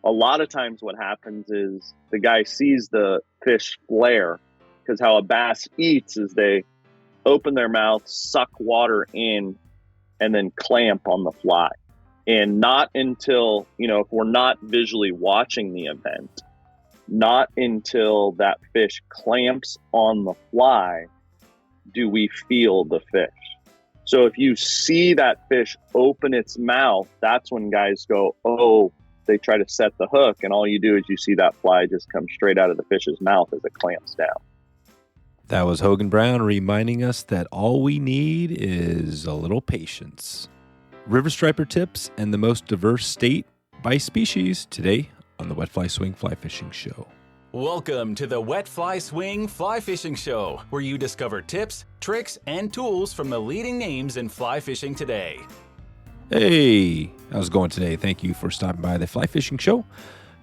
a lot of times what happens is the guy sees the fish flare, because how a bass eats is they open their mouth, suck water in, and then clamp on the fly. And not until, if we're not visually watching the event, not until that fish clamps on the fly do we feel the fish. So if you see that fish open its mouth, that's when guys go, oh, they try to set the hook, and all you do is you see that fly just come straight out of the fish's mouth as it clamps down. That was Hogan Brown reminding us that all we need is a little patience. River striper tips and the most diverse state by species today on the Wet Fly Swing Fly Fishing Show. Welcome to the Wet Fly Swing Fly Fishing Show, where you discover tips, tricks, and tools from the leading names in fly fishing today. Hey, how's it going today? Thank you for stopping by the Fly Fishing Show.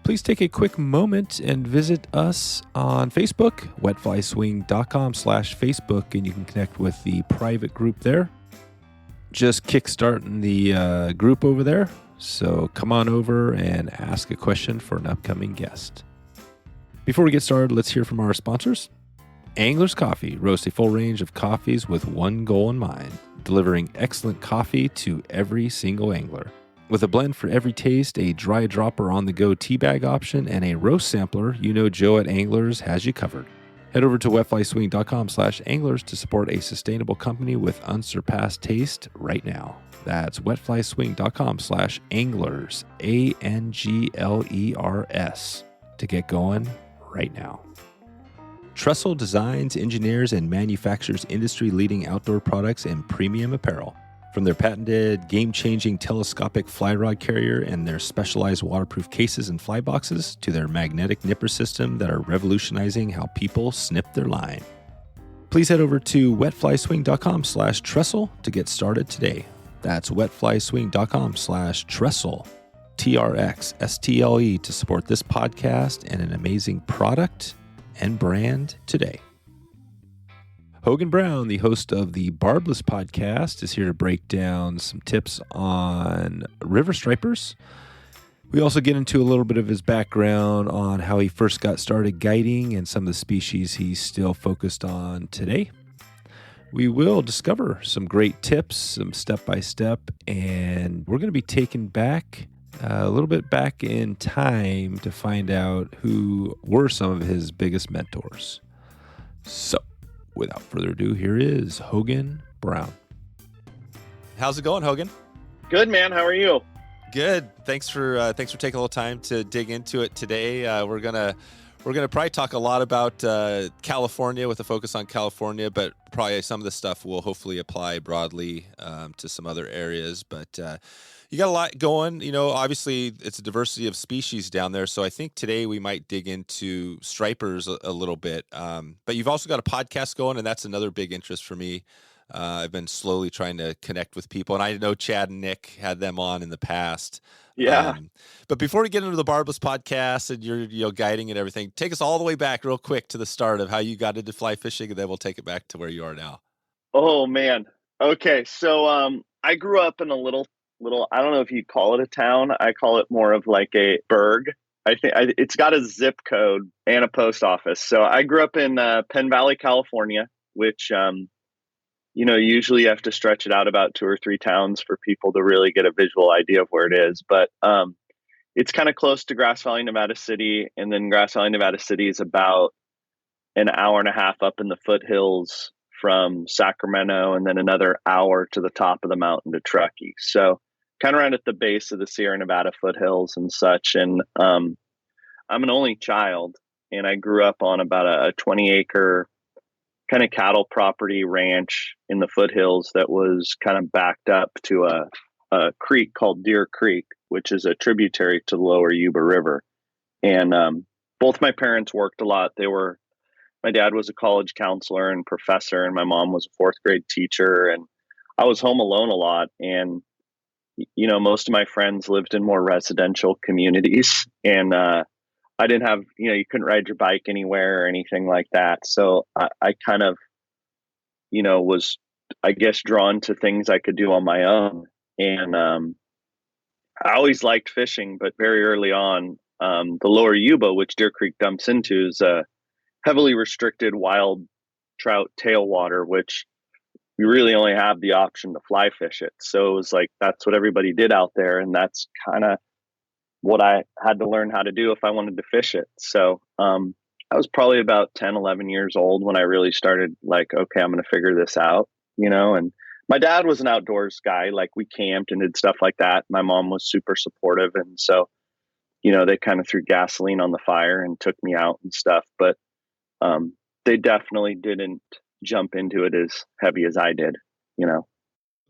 Please take a quick moment and visit us on Facebook, wetflyswing.com/Facebook, and you can connect with the private group there. Just kickstarting the group over there, so come on over and ask a question for an upcoming guest. Before we get started, let's hear from our sponsors. Angler's Coffee roasts a full range of coffees with one goal in mind, delivering excellent coffee to every single angler. With a blend for every taste, a dry dropper on-the-go teabag option, and a roast sampler, you know Joe at Anglers has you covered. Head over to wetflyswing.com/anglers to support a sustainable company with unsurpassed taste right now. That's wetflyswing.com/anglers, ANGLERS, to get going right now. Trxstle designs, engineers, and manufactures industry-leading outdoor products and premium apparel. From their patented, game-changing telescopic fly rod carrier and their specialized waterproof cases and fly boxes to their magnetic nipper system that are revolutionizing how people snip their line. Please head over to wetflyswing.com/Trxstle to get started today. That's wetflyswing.com/Trxstle, TRXSTLE, to support this podcast and an amazing product and brand today. Hogan Brown, the host of the Barbless Podcast, is here to break down some tips on river stripers. We also get into a little bit of his background on how he first got started guiding and some of the species he's still focused on today. We will discover some great tips, some step-by-step, and we're going to be taken back a little bit back in time to find out who were some of his biggest mentors. So, without further ado, here is Hogan Brown. How's it going, Hogan? Good, man. How are you? Good. Thanks for taking a little time to dig into it today. We're gonna probably talk a lot about California with a focus on California, but probably some of the stuff will hopefully apply broadly to some other areas. But you got a lot going. Obviously it's a diversity of species down there. So I think today we might dig into stripers a little bit. But you've also got a podcast going, and that's another big interest for me. I've been slowly trying to connect with people, and I know Chad and Nick had them on in the past. Yeah. But before we get into the Barbless Podcast and your guiding and everything, take us all the way back real quick to the start of how you got into fly fishing, and then we'll take it back to where you are now. Oh, man. Okay. So I grew up in a little, I don't know if you call it a town. I call it more of like a burg. I think it's got a zip code and a post office. So I grew up in Penn Valley, California, which, usually you have to stretch it out about 2 or 3 towns for people to really get a visual idea of where it is. But it's kind of close to Grass Valley, Nevada City. And then Grass Valley, Nevada City is about an hour and a half up in the foothills from Sacramento, and then another hour to the top of the mountain to Truckee. So kind of right at the base of the Sierra Nevada foothills and such. And I'm an only child, and I grew up on about a 20-acre kind of cattle property ranch in the foothills that was kind of backed up to a creek called Deer Creek, which is a tributary to the Lower Yuba River. And both my parents worked a lot. My dad was a college counselor and professor, and my mom was a 4th grade teacher. And I was home alone a lot. And most of my friends lived in more residential communities, and I didn't have, you couldn't ride your bike anywhere or anything like that. So I kind of, was, I guess, drawn to things I could do on my own. And I always liked fishing, but very early on, the Lower Yuba, which Deer Creek dumps into, is a heavily restricted wild trout tailwater, which we really only have the option to fly fish it. So it was like, that's what everybody did out there. And that's kind of what I had to learn how to do if I wanted to fish it. So I was probably about 10, 11 years old when I really started like, okay, I'm going to figure this out, and my dad was an outdoors guy. Like we camped and did stuff like that. My mom was super supportive. And so, they kind of threw gasoline on the fire and took me out and stuff. But they definitely didn't jump into it as heavy as I did.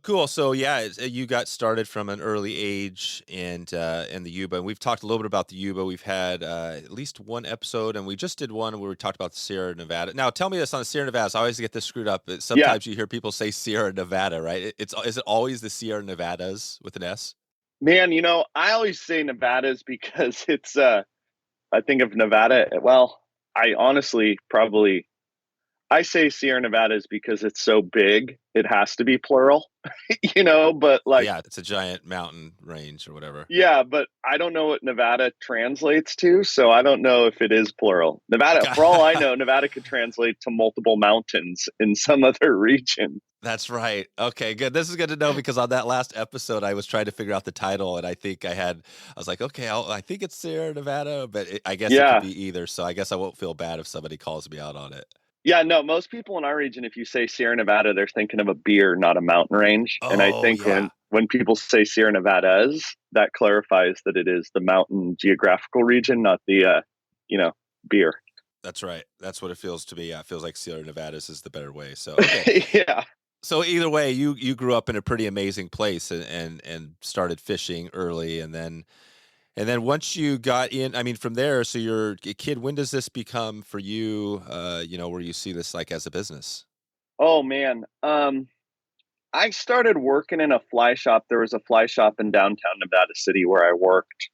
Cool. So yeah, you got started from an early age and the Yuba, and we've talked a little bit about the Yuba. We've had at least one episode, and we just did one where we talked about the Sierra Nevada. Now, tell me this on the Sierra Nevadas. I always get this screwed up. Sometimes you hear people say Sierra Nevada, right? Is it always the Sierra Nevadas with an S? Man, I always say Nevadas because it's I think of Nevada. Well, I honestly I say Sierra Nevadas because it's so big, it has to be plural, but like, yeah, it's a giant mountain range or whatever. Yeah, but I don't know what Nevada translates to, so I don't know if it is plural. Nevada, for all I know, Nevada could translate to multiple mountains in some other region. That's right. Okay, good. This is good to know because on that last episode, I was trying to figure out the title, and I was like, okay, I think it's Sierra Nevada, but I guess it could be either. So I guess I won't feel bad if somebody calls me out on it. Yeah, no, most people in our region, if you say Sierra Nevada, they're thinking of a beer, not a mountain range. And I think when people say Sierra Nevadas, that clarifies that it is the mountain geographical region, not the, beer. That's right. That's what it feels to me. Yeah, it feels like Sierra Nevadas is the better way. So, okay. Yeah. So either way, you grew up in a pretty amazing place and started fishing early, and then once you got in, I mean, from there, so you're a kid. When does this become for you? Where you see this like as a business? Oh man, I started working in a fly shop. There was a fly shop in downtown Nevada City where I worked.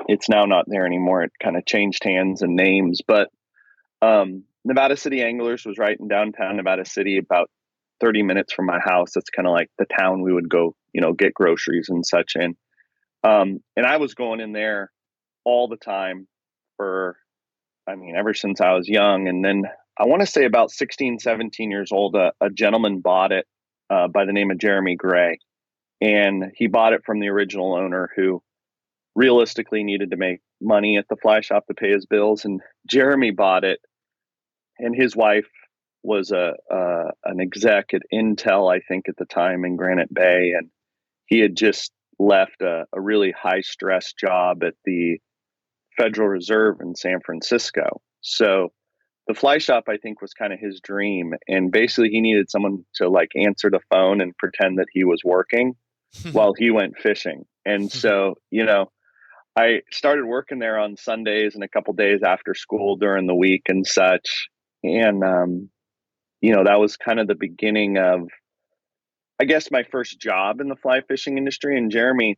It's now not there anymore. It kind of changed hands and names, but Nevada City Anglers was right in downtown Nevada City, about 30 minutes from my house. That's kind of like the town we would go, get groceries and such in. And I was going in there all the time ever since I was young. And then I want to say about 16, 17 years old, a gentleman bought it by the name of Jeremy Gray. And he bought it from the original owner who realistically needed to make money at the fly shop to pay his bills. And Jeremy bought it. And his wife was an exec at Intel, I think, at the time in Granite Bay. And he had just left a really high stress job at the Federal Reserve in San Francisco. So the fly shop, I think, was kind of his dream. And basically he needed someone to like answer the phone and pretend that he was working while he went fishing. And so, I started working there on Sundays and a couple days after school during the week and such. And, that was kind of the beginning of, I guess, my first job in the fly fishing industry. And Jeremy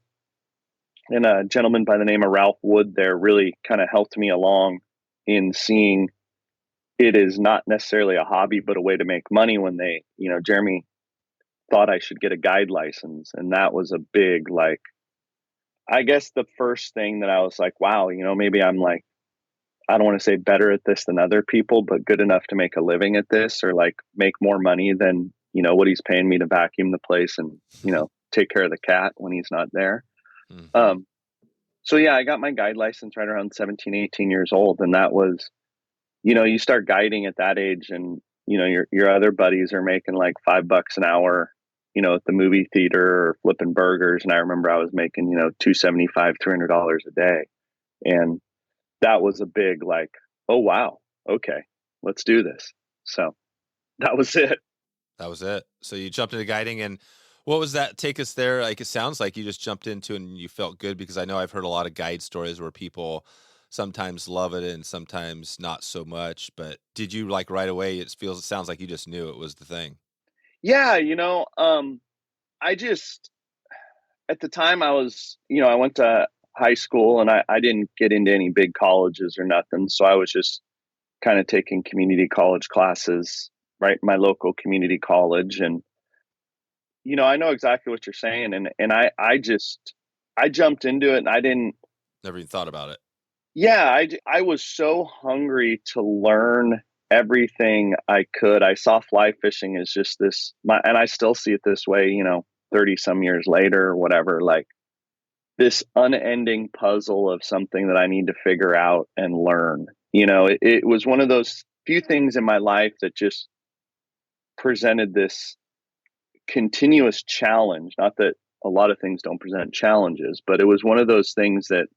and a gentleman by the name of Ralph Wood there really kind of helped me along in seeing it is not necessarily a hobby, but a way to make money when Jeremy thought I should get a guide license. And that was a big, like, I guess the first thing that I was like, wow, maybe I'm like, I don't want to say better at this than other people, but good enough to make a living at this or like make more money than, what he's paying me to vacuum the place and, take care of the cat when he's not there. Mm-hmm. So yeah, I got my guide license right around 17, 18 years old. And that was, you start guiding at that age and, your other buddies are making like $5 an hour, at the movie theater or flipping burgers. And I remember I was making, $275, $300 a day. And that was a big, like, oh, wow. Okay, let's do this. So that was it. That was it. So you jumped into guiding, and what was that? Take us there. Like, it sounds like you just jumped into it and you felt good, because I know I've heard a lot of guide stories where people sometimes love it and sometimes not so much. But did you like right away? It sounds like you just knew it was the thing. Yeah. I just, at the time I was, I went to high school and I didn't get into any big colleges or nothing. So I was just kind of taking community college classes, right? My local community college. And, I know exactly what you're saying. And I jumped into it and I didn't. Never even thought about it. Yeah, I was so hungry to learn everything I could. I saw fly fishing as just and I still see it this way, 30 some years later or whatever, like this unending puzzle of something that I need to figure out and learn. It was one of those few things in my life that just presented this continuous challenge. Not that a lot of things don't present challenges, but it was one of those things that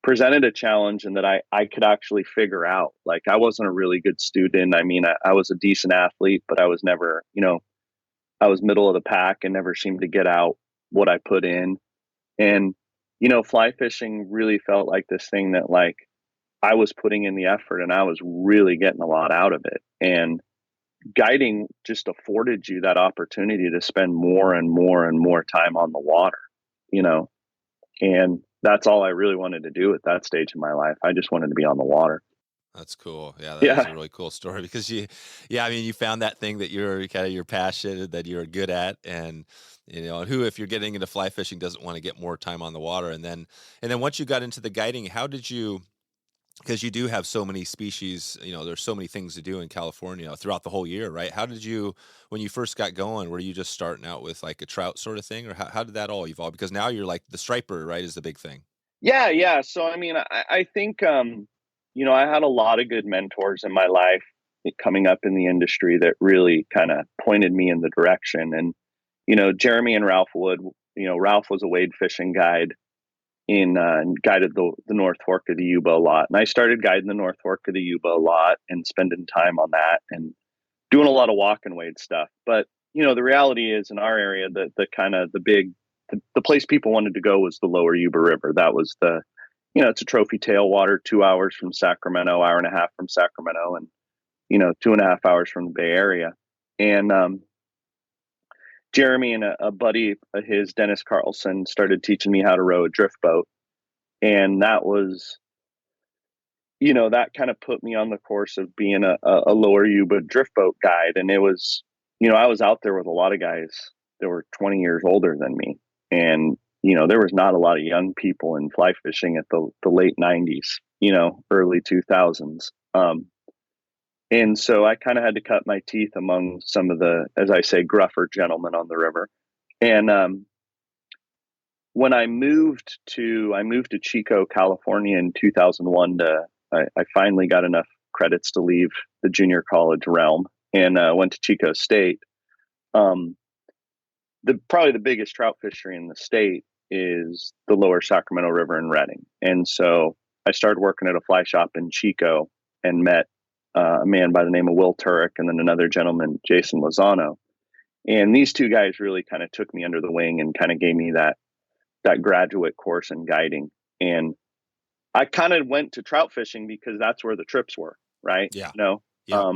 presented a challenge and that I could actually figure out. Like, I wasn't a really good student. I mean, I was a decent athlete, but I was never, I was middle of the pack and never seemed to get out what I put in. And, fly fishing really felt like this thing that, like, I was putting in the effort and I was really getting a lot out of it. And guiding just afforded you that opportunity to spend more and more and more time on the water, you know, and that's all I really wanted to do at that stage in my life. I just wanted to be on the water. That's cool. Yeah, that is Yeah. a really cool story because I mean, you found that thing that you're kind of your passion that you're good at, and who, if you're getting into fly fishing, doesn't want to get more time on the water, and then once you got into the guiding, how did you? Because you do have so many species, there's so many things to do in California throughout the whole year, right? How did you, when you first got going, were you just starting out with like a trout sort of thing, or how did that all evolve? Because now you're like the striper, right, is the big thing. Yeah. So, I mean, I think, I had a lot of good mentors in my life coming up in the industry that really kind of pointed me in the direction. And, Jeremy and Ralph Wood, Ralph was a wade fishing guide and guided the North Fork of the Yuba a lot. And I started guiding the North Fork of the Yuba a lot and spending time on that and doing a lot of walk and wade stuff. But, the reality is in our area, the kind of the place people wanted to go was the Lower Yuba River. That was it's a trophy tailwater, 2 hours from Sacramento, hour and a half from Sacramento, and, 2.5 hours from the Bay Area. And Jeremy and a buddy of his, Dennis Carlson, started teaching me how to row a drift boat. And that was, that kind of put me on the course of being a Lower Yuba drift boat guide. And it was, I was out there with a lot of guys that were 20 years older than me. And, there was not a lot of young people in fly fishing at the late 90s, early 2000s. And so I kind of had to cut my teeth among some of the, as I say, gruffer gentlemen on the river. And when I moved to Chico, California in 2001, I finally got enough credits to leave the junior college realm and went to Chico State. Probably the biggest trout fishery in the state is the Lower Sacramento River in Redding. And so I started working at a fly shop in Chico and met a man by the name of Will Turek and then another gentleman, Jason Lozano. And these two guys really kind of took me under the wing and kind of gave me that graduate course in guiding. And I kind of went to trout fishing because that's where the trips were, right? Yeah. Yeah.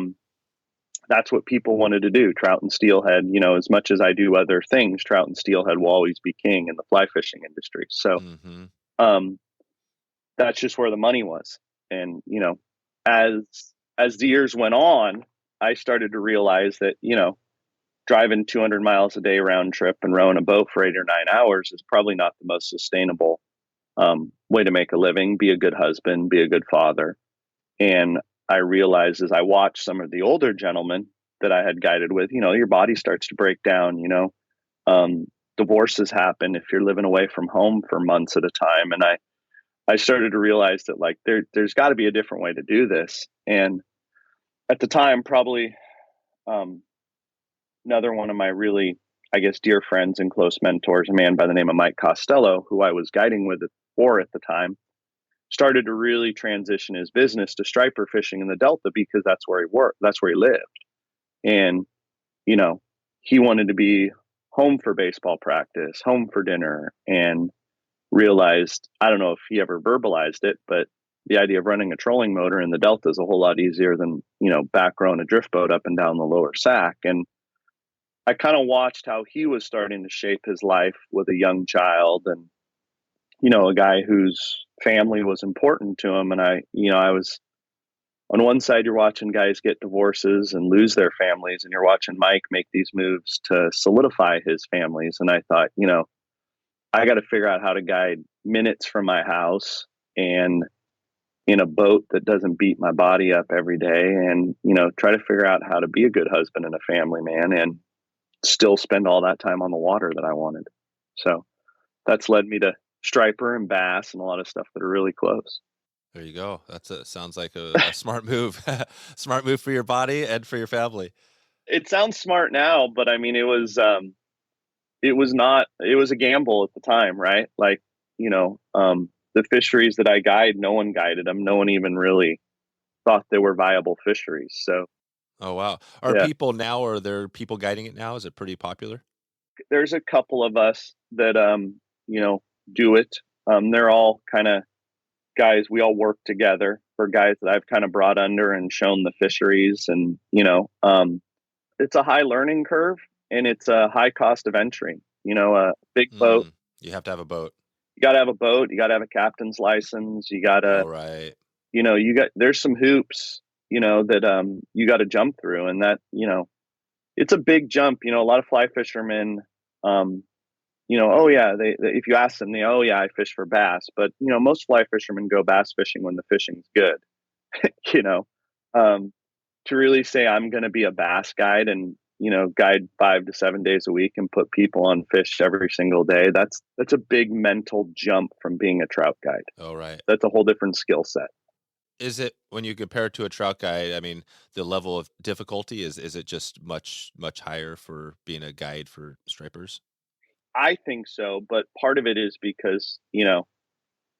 That's what people wanted to do, trout and steelhead. As much as I do other things, trout and steelhead will always be king in the fly fishing industry. So that's just where the money was. And, as the years went on, I started to realize that, driving 200 miles a day round trip and rowing a boat for 8 or 9 hours is probably not the most sustainable way to make a living, be a good husband, be a good father. And I realized as I watched some of the older gentlemen that I had guided with, your body starts to break down, divorces happen if you're living away from home for months at a time. And I started to realize that like there's got to be a different way to do this. And at the time, probably another one of my really, I guess, dear friends and close mentors, a man by the name of Mike Costello, who I was guiding with at the time, started to really transition his business to striper fishing in the Delta because that's where he worked, that's where he lived. And, he wanted to be home for baseball practice, home for dinner, and realized, I don't know if he ever verbalized it, but the idea of running a trolling motor in the Delta is a whole lot easier than, back rowing a drift boat up and down the lower Sac. And I kind of watched how he was starting to shape his life with a young child and, a guy whose family was important to him. And I was on one side, you're watching guys get divorces and lose their families, and you're watching Mike make these moves to solidify his families. And I thought, I got to figure out how to guide minutes from my house and in a boat that doesn't beat my body up every day, and, try to figure out how to be a good husband and a family man and still spend all that time on the water that I wanted. So that's led me to striper and bass and a lot of stuff that are really close. There you go. Sounds like a smart move. Smart move for your body and for your family. It sounds smart now, but I mean, it was a gamble at the time, right? Like, the fisheries that I guide, no one guided them. No one even really thought they were viable fisheries. So, Oh, wow. Are there people guiding it now? Is it pretty popular? there's a couple of us that, do it. They're all kind of guys. We all work together for guys that I've kind of brought under and shown the fisheries, and, it's a high learning curve and it's a high cost of entry. A big boat. You have to have a boat. You got to have a boat. You got to have a captain's license. You got to, Oh, right. there's some hoops, that you got to jump through, and that, it's a big jump. A lot of fly fishermen, oh yeah, they if you ask them, oh yeah, I fish for bass, but most fly fishermen go bass fishing when the fishing's good. you know, to really say I'm going to be a bass guide and guide 5 to 7 days a week and put people on fish every single day. That's a big mental jump from being a trout guide. Oh, right. That's a whole different skill set. Is it, when you compare it to a trout guide, I mean, the level of difficulty, is it just much, much higher for being a guide for stripers? I think so, but part of it is because,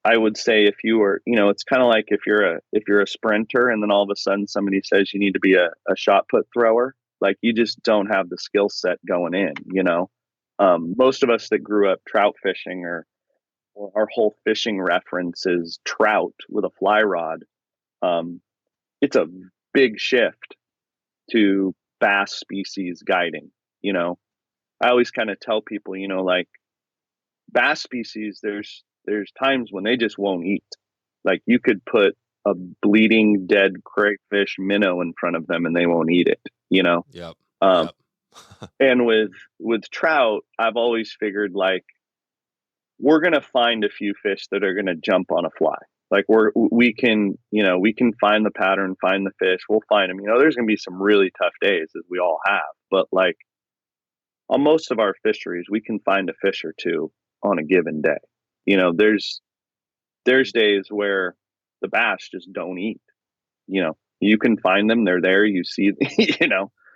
I would say if you were, it's kind of like if you're a sprinter and then all of a sudden somebody says you need to be a shot put thrower, like you just don't have the skill set going in, most of us that grew up trout fishing, or our whole fishing reference is trout with a fly rod. It's a big shift to bass species guiding. I always kind of tell people, like bass species, there's times when they just won't eat. Like you could put a bleeding dead crayfish minnow in front of them and they won't eat it, Yep. Yep. And with trout, I've always figured like we're going to find a few fish that are going to jump on a fly. Like we can find the pattern, find the fish, we'll find them. There's going to be some really tough days, as we all have, but like on most of our fisheries, we can find a fish or two on a given day. There's days where the bass just don't eat. You can find them, they're there, you see,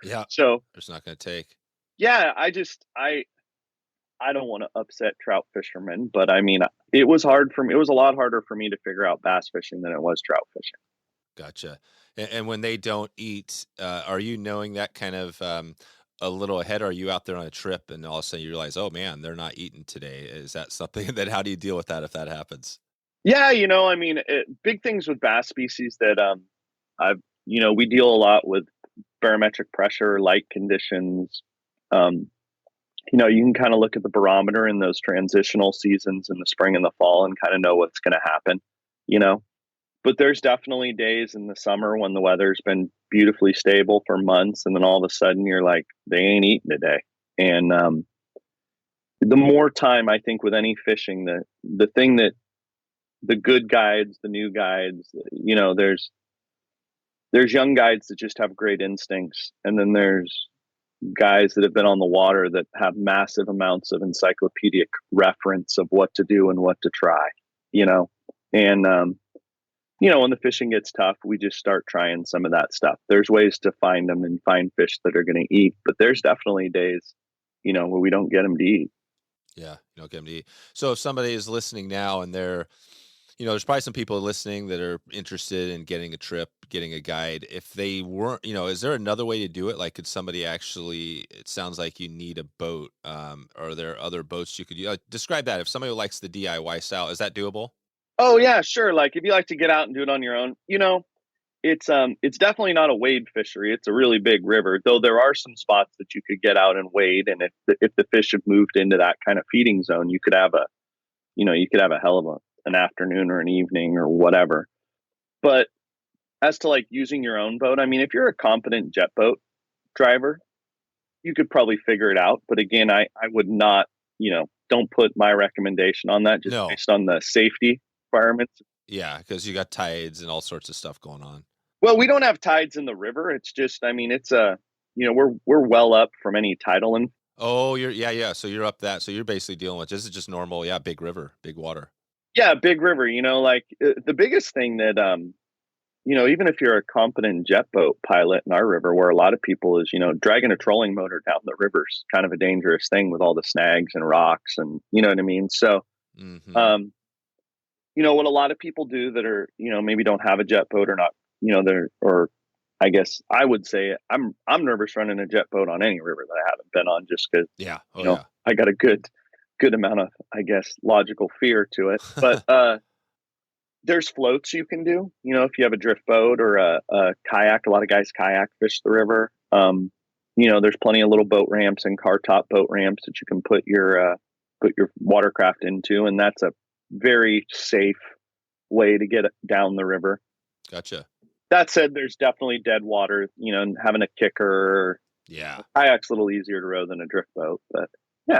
Yeah. So it's not going to take. Yeah, I don't want to upset trout fishermen, but I mean, it was hard for me. It was a lot harder for me to figure out bass fishing than it was trout fishing. Gotcha. And when they don't eat, are you knowing that kind of a little ahead? Are you out there on a trip and all of a sudden you realize, oh man, they're not eating today? Is that something that, how do you deal with that if that happens? Yeah, I mean, big things with bass species that we deal a lot with barometric pressure, light conditions. You can kind of look at the barometer in those transitional seasons in the spring and the fall and kind of know what's going to happen, But there's definitely days in the summer when the weather's been beautifully stable for months, and then all of a sudden you're like, they ain't eating today. And the more time, I think, with any fishing, the thing that the good guides, the new guides, there's young guides that just have great instincts, and then there's guys that have been on the water that have massive amounts of encyclopedic reference of what to do and what to try, and when the fishing gets tough, we just start trying some of that stuff. There's ways to find them and find fish that are going to eat, but there's definitely days, where we don't get them to eat. Yeah, you don't get them to eat. So if somebody is listening now and they're, there's probably some people listening that are interested in getting a trip, getting a guide. If they weren't, is there another way to do it? Like, could somebody actually, it sounds like you need a boat. Are there other boats you could use? Describe that. If somebody likes the DIY style, is that doable? Oh yeah, sure. Like if you like to get out and do it on your own, it's definitely not a wade fishery. It's a really big river, though there are some spots that you could get out and wade. And if the fish have moved into that kind of feeding zone, you could have a hell of an afternoon or an evening or whatever. But as to like using your own boat, I mean, if you're a competent jet boat driver, you could probably figure it out. But again, I would not, don't put my recommendation on that just based on the safety requirements Yeah, because you got tides and all sorts of stuff going on. Well, we don't have tides in the river. It's just, I mean, it's we're well up from any tidal. And Oh, yeah. So you're up that. So you're basically dealing with, this is just normal. Yeah. Big river, big water. yeah, big river, like the biggest thing that, even if you're a competent jet boat pilot in our river, where a lot of people is, dragging a trolling motor down the river's kind of a dangerous thing with all the snags and rocks and, you know what I mean? So, what a lot of people do that are, maybe don't have a jet boat or not, or I guess I would say I'm nervous running a jet boat on any river that I haven't been on, just because, yeah. I got a good amount of, I guess, logical fear to it. But, there's floats you can do, if you have a drift boat or a kayak. A lot of guys kayak fish the river. There's plenty of little boat ramps and car top boat ramps that you can put your watercraft into. And that's a very safe way to get down the river. Gotcha. That said, there's definitely dead water, and having a kicker. Yeah. A kayak's a little easier to row than a drift boat, but yeah.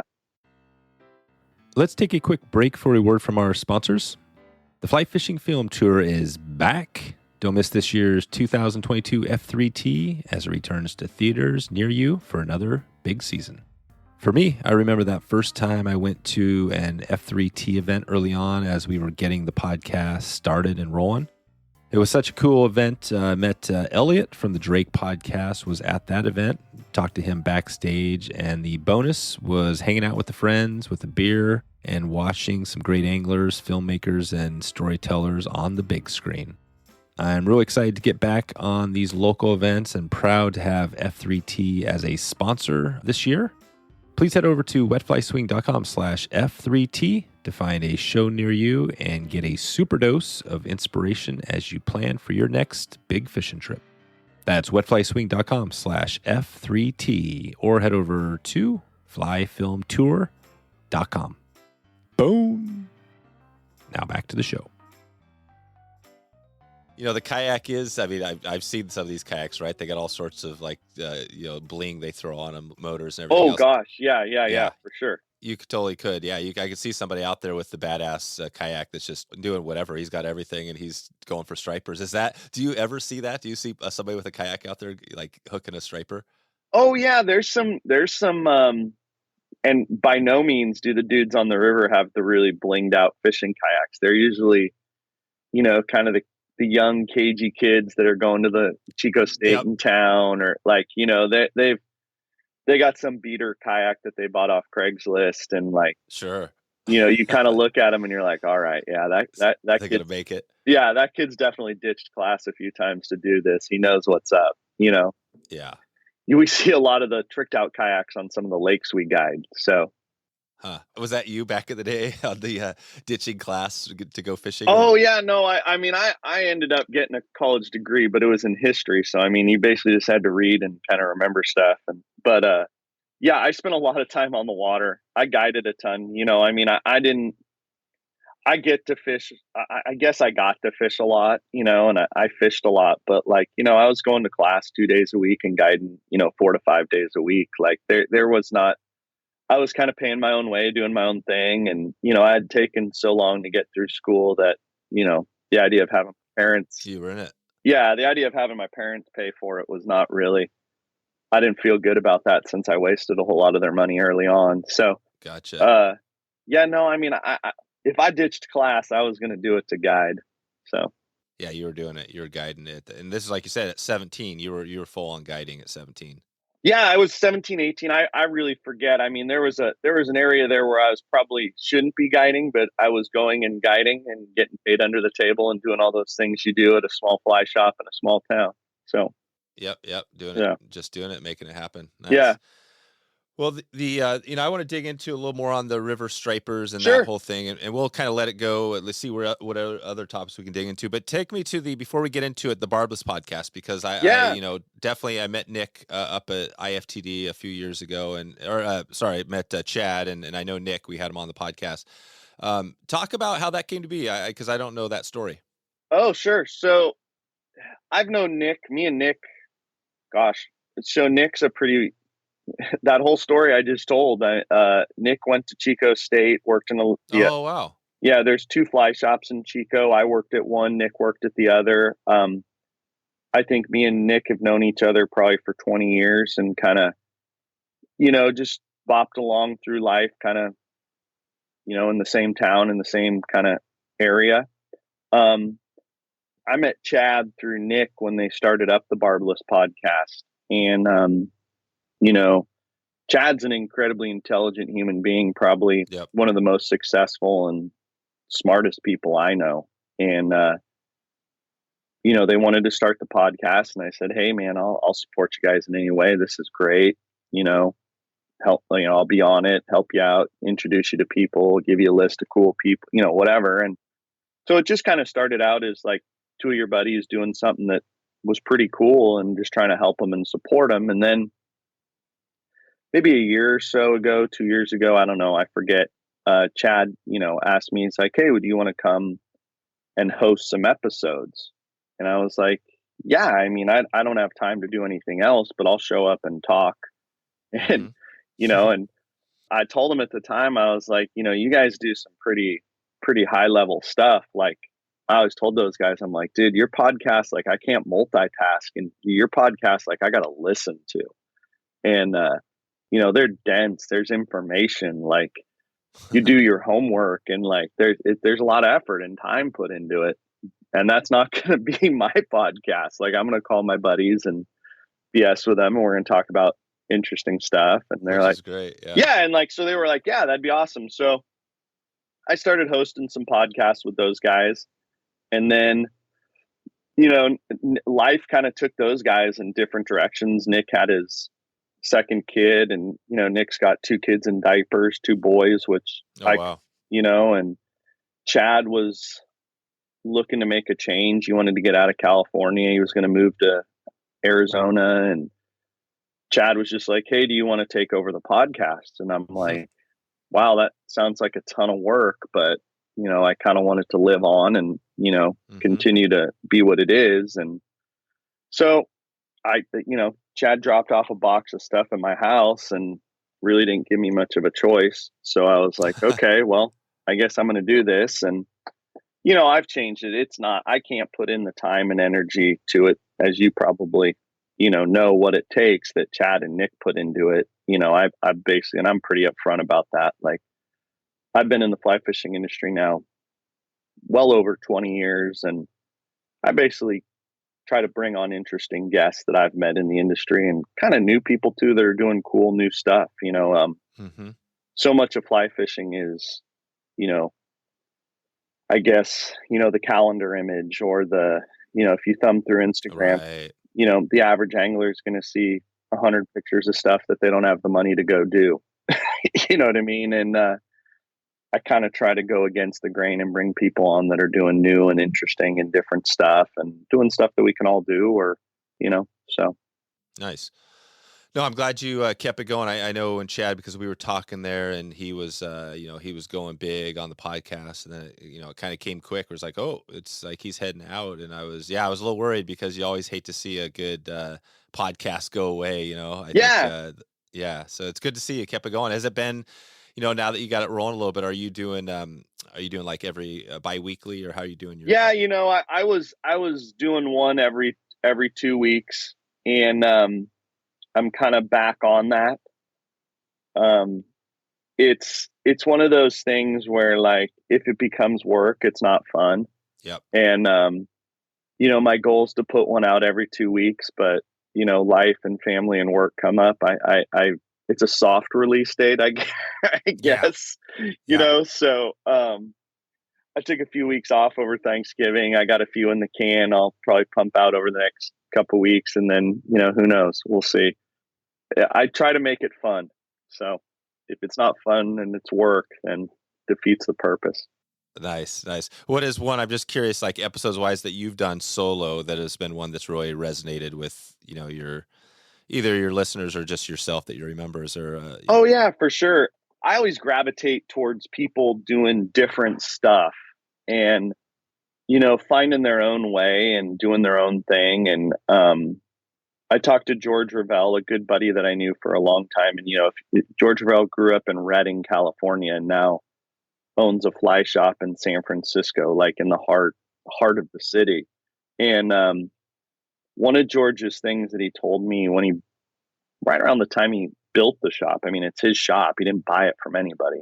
Let's take a quick break for a word from our sponsors. The Fly Fishing Film Tour is back. Don't miss this year's 2022 F3T as it returns to theaters near you for another big season. For me, I remember that first time I went to an F3T event early on as we were getting the podcast started and rolling. It was such a cool event. I met Elliot from the Drake podcast, was at that event, talked to him backstage, and the bonus was hanging out with the friends with a beer and watching some great anglers, filmmakers, and storytellers on the big screen. I'm really excited to get back on these local events and proud to have F3T as a sponsor this year. Please head over to wetflyswing.com/F3T to find a show near you and get a super dose of inspiration as you plan for your next big fishing trip. That's wetflyswing.com/F3T or head over to flyfilmtour.com. Boom. Now back to the show. The kayak is, I've seen some of these kayaks, right? They got all sorts of bling they throw on them, motors and everything else. Gosh. Yeah, for sure. You totally could. Yeah. I could see somebody out there with the badass kayak that's just doing whatever. He's got everything and he's going for stripers. Do you ever see that? Do you see somebody with a kayak out there like hooking a striper? Oh yeah. There's some, and by no means do the dudes on the river have the really blinged out fishing kayaks. They're usually, kind of the young cagey kids that are going to the Chico State in town, or they got some beater kayak that they bought off Craigslist, and sure, you kind of look at them and you're like, all right, yeah, that they're gonna make it. Yeah, that kid's definitely ditched class a few times to do this. He knows what's up, Yeah. We see a lot of the tricked out kayaks on some of the lakes we guide. So, was that you back in the day on the ditching class to go fishing? Oh yeah, no, I mean, I ended up getting a college degree, but it was in history. So, I mean, you basically just had to read and kind of remember stuff. But yeah, I spent a lot of time on the water. I guided a ton, I mean, I get to fish. I guess I got to fish a lot, and I fished a lot, but I was going to class 2 days a week and guiding, 4 to 5 days a week. There was not, I was kind of paying my own way, doing my own thing. And, I had taken so long to get through school that, the idea of having parents, you were in it. Yeah. The idea of having my parents pay for it was not really, I didn't feel good about that since I wasted a whole lot of their money early on. So, gotcha. Yeah, no, I mean, if I ditched class, I was going to do it to guide. So, yeah, you were doing it. You were guiding it. And this is, like you said, at 17, you were full on guiding at 17. Yeah, I was 17, 18. I really forget. I mean, there was an area there where I was probably shouldn't be guiding, but I was going and guiding and getting paid under the table and doing all those things you do at a small fly shop in a small town. So, yep. Doing it, just doing it, making it happen. Nice. Yeah. Well, I want to dig into a little more on the river stripers and Sure. that whole thing, and we'll kind of let it go. Let's see what other topics we can dig into. But take me to before we get into it, the Barbless podcast, because I definitely I met Nick up at IFTD a few years ago, met Chad, and I know Nick. We had him on the podcast. Talk about how that came to be, because I don't know that story. Oh, sure. So I've known Nick. Me and Nick, gosh, so Nick's a pretty. That whole story I just told, Nick went to Chico State, worked in Oh, wow. Yeah, there's 2 fly shops in Chico. I worked at one, Nick worked at the other. I think me and Nick have known each other probably for 20 years and kind of, just bopped along through life, kind of, in the same town, in the same kind of area. I met Chad through Nick when they started up the Barbless podcast. And, Chad's an incredibly intelligent human being, probably Yep. one of the most successful and smartest people I know. And, they wanted to start the podcast, and I said, "Hey man, I'll support you guys in any way. This is great. Help, I'll be on it, help you out, introduce you to people, give you a list of cool people, whatever." And so it just kind of started out as like 2 of your buddies doing something that was pretty cool and just trying to help them and support them. And then maybe a year or so ago, 2 years ago, I don't know, I forget, Chad, asked me, he's like, "Hey, would you want to come and host some episodes?" And I was like, "Yeah, I mean, I don't have time to do anything else, but I'll show up and talk." And, and I told him at the time, I was like, you guys do some pretty high level stuff. Like, I always told those guys, I'm like, dude, your podcast, like, I can't multitask, and your podcast, like, I got to listen to. And, they're dense. There's information, like, you do your homework, and like, there's a lot of effort and time put into it. And that's not going to be my podcast. Like, I'm going to call my buddies and BS with them, and we're going to talk about interesting stuff. And they're like, great. yeah. And like, so they were like, yeah, that'd be awesome. So I started hosting some podcasts with those guys. And then, life kind of took those guys in different directions. Nick had his second kid, and, Nick's got 2 kids in diapers, 2 boys, which Wow. And Chad was looking to make a change. He wanted to get out of California. He was going to move to Arizona, and Chad was just like, "Hey, do you want to take over the podcast?" And I'm like, wow, that sounds like a ton of work, but I kind of want it to live on and, continue to be what it is. And so Chad dropped off a box of stuff in my house and really didn't give me much of a choice. So I was like, okay, well, I guess I'm going to do this. And, I've changed it. It's not, I can't put in the time and energy to it, as you probably, know what it takes that Chad and Nick put into it. I basically, and I'm pretty upfront about that. Like, I've been in the fly fishing industry now well over 20 years, and I basically try to bring on interesting guests that I've met in the industry, and kind of new people too that are doing cool new stuff. So much of fly fishing is, I guess, the calendar image, or the, if you thumb through Instagram, Right. The average angler is going to see 100 pictures of stuff that they don't have the money to go do. You know what I mean? And I kind of try to go against the grain and bring people on that are doing new and interesting and different stuff, and doing stuff that we can all do, or, so. Nice. No, I'm glad you kept it going. I know when Chad, because we were talking there, and he was, he was going big on the podcast, and then, it kind of came quick. It was like, oh, it's like he's heading out. And I was a little worried, because you always hate to see a good podcast go away, I think, so it's good to see you kept it going. Has it been, now that you got it rolling a little bit, are you doing like every bi-weekly, or how are you doing your? Yeah. I was doing one every 2 weeks, and I'm kind of back on that. It's one of those things where, like, if it becomes work, it's not fun. Yep. And, my goal is to put one out every 2 weeks, but, life and family and work come up. It's a soft release date, I guess, so, I took a few weeks off over Thanksgiving. I got a few in the can. I'll probably pump out over the next couple weeks, and then, who knows? We'll see. I try to make it fun. So if it's not fun and it's work, then defeats the purpose. Nice. What is one, I'm just curious, like, episodes wise, that you've done solo that has been one that's really resonated with, either your listeners or just yourself, that you remember? Or oh yeah, for sure. I always gravitate towards people doing different stuff, and, finding their own way and doing their own thing. And, I talked to George Revel, a good buddy that I knew for a long time. And, George Revel grew up in Redding, California, and now owns a fly shop in San Francisco, like in the heart of the city. And one of George's things that he told me right around the time he built the shop, I mean, it's his shop, he didn't buy it from anybody,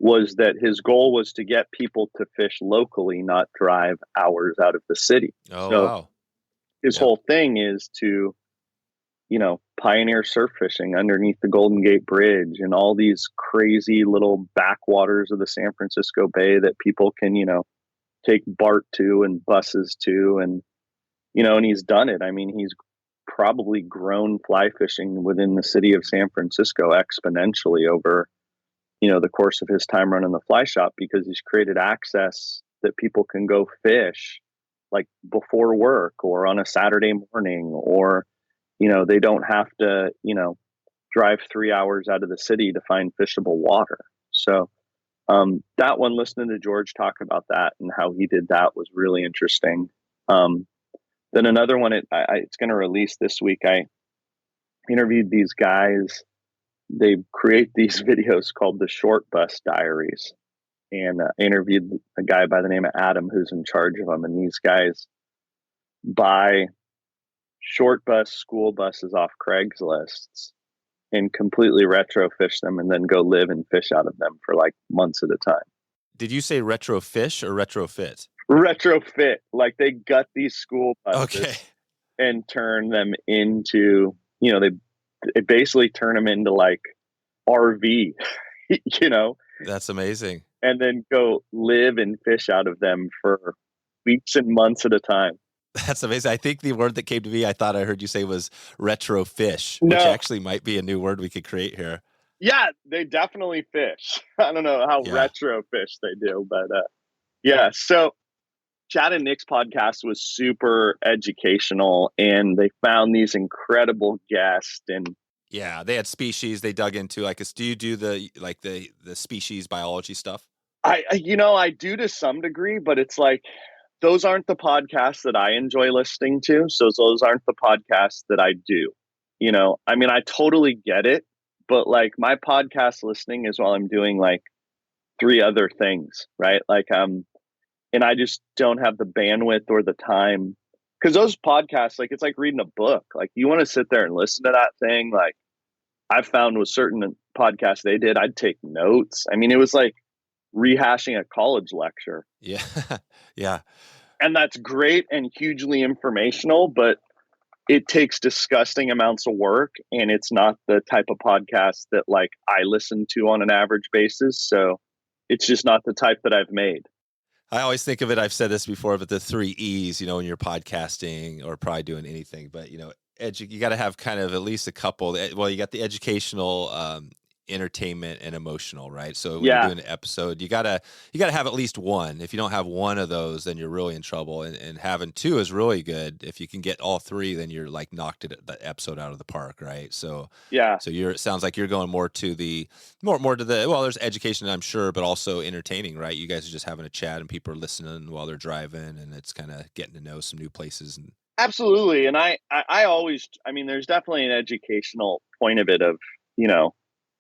was that his goal was to get people to fish locally, not drive hours out of the city. Oh, So wow. his whole thing is to, pioneer surf fishing underneath the Golden Gate Bridge and all these crazy little backwaters of the San Francisco Bay that people can, take BART to and buses to. And, and he's done it. I mean, he's probably grown fly fishing within the city of San Francisco exponentially over, the course of his time running the fly shop, because he's created access that people can go fish like before work or on a Saturday morning, or, they don't have to, drive 3 hours out of the city to find fishable water. So that one, listening to George talk about that and how he did that was really interesting. Then another one, it's going to release this week. I interviewed these guys. They create these videos called the Bus Diaries, and interviewed a guy by the name of Adam who's in charge of them. And these guys buy short bus school buses off Craigslist and completely retrofish them and then go live and fish out of them for like months at a time. Did you say retrofish or retrofit? Retrofit. Like they gut these school buses and turn them into, they basically turn them into like RV, That's amazing. And then go live and fish out of them for weeks and months at a time. That's amazing. I think the word that came to me, I thought I heard you say was retrofish, which actually might be a new word we could create here. Yeah, they definitely fish. I don't know how retro fish they do, but yeah. So Chad and Nick's podcast was super educational, and they found these incredible guests. And yeah, they had species they dug into. Like, do you do the species biology stuff? I do to some degree, but it's like, those aren't the podcasts that I enjoy listening to. So those aren't the podcasts that I do. I mean, I totally get it, but like my podcast listening is while I'm doing like 3 other things, right? Like, and I just don't have the bandwidth or the time, because those podcasts, like, it's like reading a book. Like, you want to sit there and listen to that thing. Like, I've found with certain podcasts they did, I'd take notes. I mean, it was like rehashing a college lecture. Yeah. Yeah. And that's great and hugely informational, but it takes disgusting amounts of work, and it's not the type of podcast that like I listen to on an average basis. So it's just not the type that I've made. I always think of it, I've said this before, but the 3 E's, when you're podcasting or probably doing anything, but you got to have kind of at least a couple. Well, you got the educational, entertainment, and emotional, right? So when you're doing an episode, you gotta have at least one. If you don't have one of those, then you're really in trouble. And having 2 is really good. If you can get all 3, then you're like knocked the episode out of the park, right? So So it sounds like you're going more to the well, there's education, I'm sure, but also entertaining, right? You guys are just having a chat and people are listening while they're driving, and it's kind of getting to know some new places. And absolutely. And I always, I mean, there's definitely an educational point of it, of,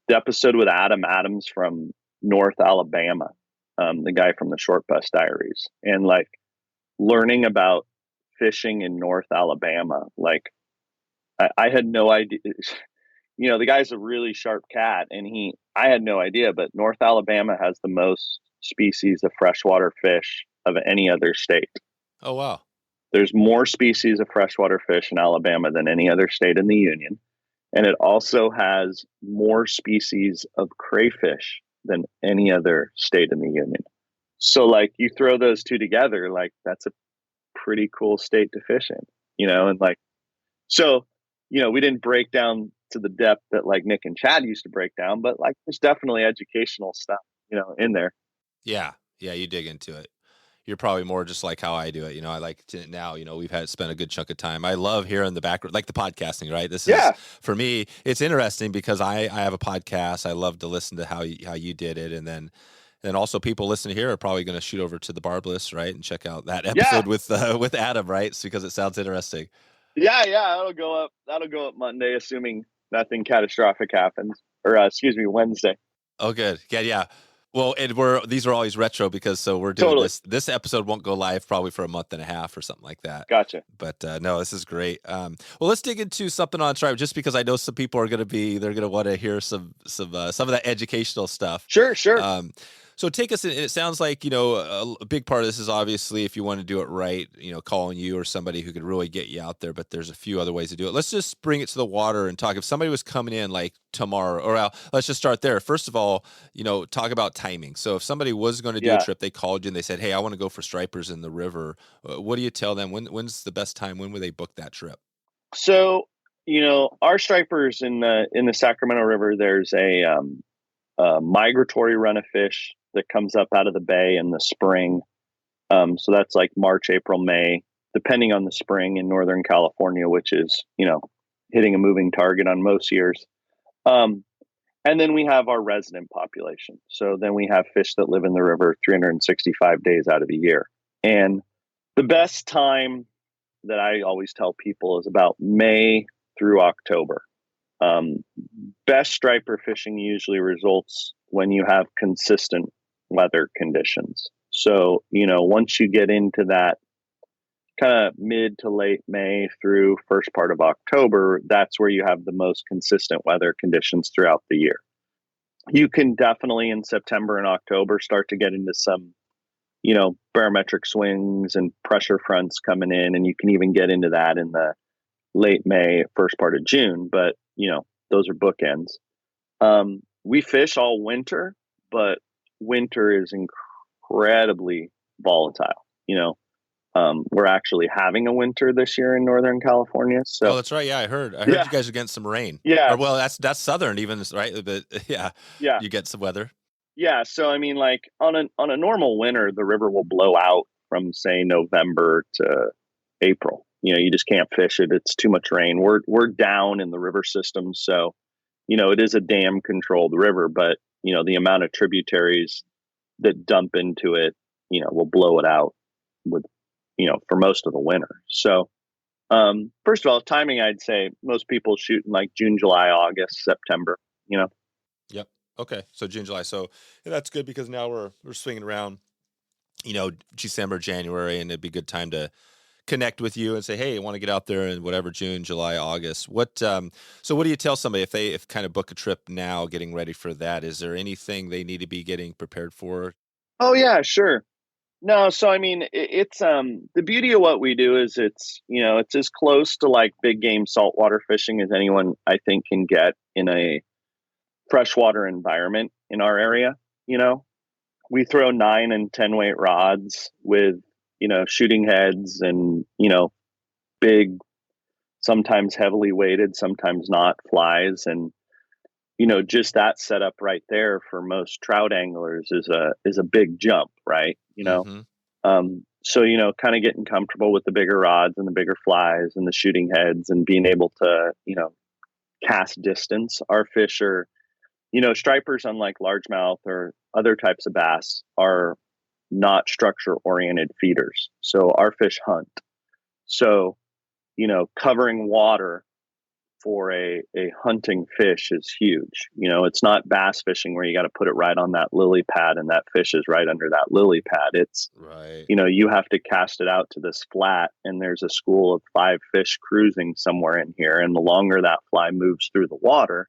the episode with Adams from North Alabama, the guy from the Bus Diaries, and like learning about fishing in North Alabama. Like I had no idea, the guy's a really sharp cat, and I had no idea, but North Alabama has the most species of freshwater fish of any other state. Oh, wow. There's more species of freshwater fish in Alabama than any other state in the Union. And it also has more species of crayfish than any other state in the Union. So like you throw those 2 together, like that's a pretty cool state to fish in, and like, so, we didn't break down to the depth that like Nick and Chad used to break down, but like there's definitely educational stuff, in there. Yeah. Yeah. You dig into it. You're probably more just like how I do it. I like to now, we've spent a good chunk of time. I love hearing the background, like the podcasting, right? This is, for me, it's interesting because I have a podcast. I love to listen to how you did it. And then also people listening here are probably going to shoot over to the Barbless, right? And check out that episode with Adam, right? It's because it sounds interesting. Yeah. That'll go up Monday, assuming nothing catastrophic happens, or Wednesday. Oh, good. Yeah. Well, and these are always retro because we're doing Totally. This episode won't go live probably for a month and a half or something like that. Gotcha. But no, this is great. Well, let's dig into something on stripe, just because I know some people are going to want to hear some of that educational stuff. Sure. So take us in. It sounds like, a big part of this is obviously, if you want to do it right, calling you or somebody who could really get you out there, but there's a few other ways to do it. Let's just bring it to the water and talk. If somebody was coming in like tomorrow, or let's just start there. First of all, talk about timing. So if somebody was going to do a trip, they called you and they said, hey, I want to go for stripers in the river. What do you tell them? When's the best time? When would they book that trip? So, our stripers in the Sacramento River, there's a migratory run of fish that comes up out of the bay in the spring. So that's like March, April, May, depending on the spring in Northern California, which is, hitting a moving target on most years. And then we have our resident population. So then we have fish that live in the river 365 days out of the year. And the best time that I always tell people is about May through October. Best striper fishing usually results when you have consistent weather conditions. So, once you get into that kind of mid to late May through first part of October, that's where you have the most consistent weather conditions throughout the year. You can definitely in September and October start to get into some, barometric swings and pressure fronts coming in, and you can even get into that in the late May, first part of June, but those are bookends. We fish all winter, but winter is incredibly volatile. We're actually having a winter this year in Northern California. So that's right. Yeah, I heard you guys are getting some rain. Yeah. Or, well, that's southern even, right? But yeah, you get some weather. Yeah. So I mean, like on a normal winter, the river will blow out from say November to April. You just can't fish it. It's too much rain. We're down in the river system. So, it is a dam controlled river, but, the amount of tributaries that dump into it, will blow it out with, for most of the winter. So, first of all, timing, I'd say most people shoot in like June, July, August, September, Yep. Okay. So June, July. So that's good because now we're swinging around, December, January, and it'd be a good time to connect with you and say, hey, I want to get out there in whatever, June, July, August. So what do you tell somebody if kind of book a trip now, getting ready for that? Is there anything they need to be getting prepared for? Oh yeah, sure. No. So, I mean, it's, the beauty of what we do is it's as close to like big game saltwater fishing as anyone I think can get in a freshwater environment in our area. We throw 9 and 10 weight rods with, shooting heads and, big, sometimes heavily weighted, sometimes not kind and, just that setup right there for most trout anglers is a big jump, right? So, kind of getting comfortable with the bigger rods and the bigger flies and the shooting heads and being able to, cast distance. Our fish are, stripers, unlike largemouth or other types of bass, are not structure oriented feeders. So our fish hunt. So, covering water for a hunting fish is huge. It's not bass fishing where you got to put it right on that lily pad and that fish is right under that lily pad. It's, right. You have to cast it out to this flat and there's a school of 5 fish cruising somewhere in here. And the longer that fly moves through the water,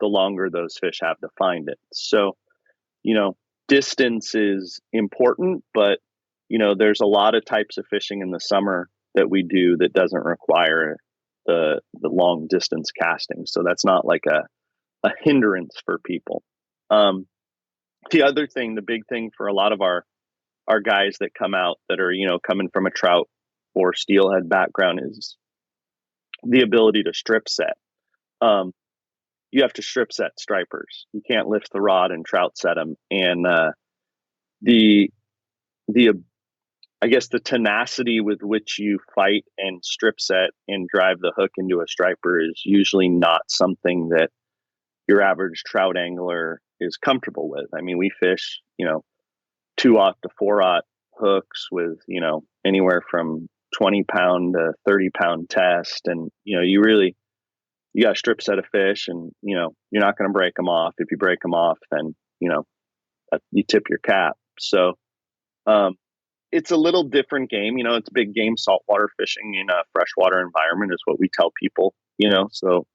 the longer those fish have to find it. So, distance is important, but, there's a lot of types of fishing in the summer that we do that doesn't require the long distance casting. So that's not like a hindrance for people. The other thing, the big thing for a lot of our guys that come out that are, coming from a trout or steelhead background is the ability to strip set. You have to strip set stripers. You can't lift the rod and trout set them. And I guess the tenacity with which you fight and strip set and drive the hook into a striper is usually not something that your average trout angler is comfortable with. I mean, we fish, 2/0 to 4/0 hooks with, anywhere from 20-pound to 30-pound test. And, you got to strip set a fish and, you're not going to break them off. If you break them off, then, you tip your cap. So it's a little different game. It's big game saltwater fishing in a freshwater environment is what we tell people, so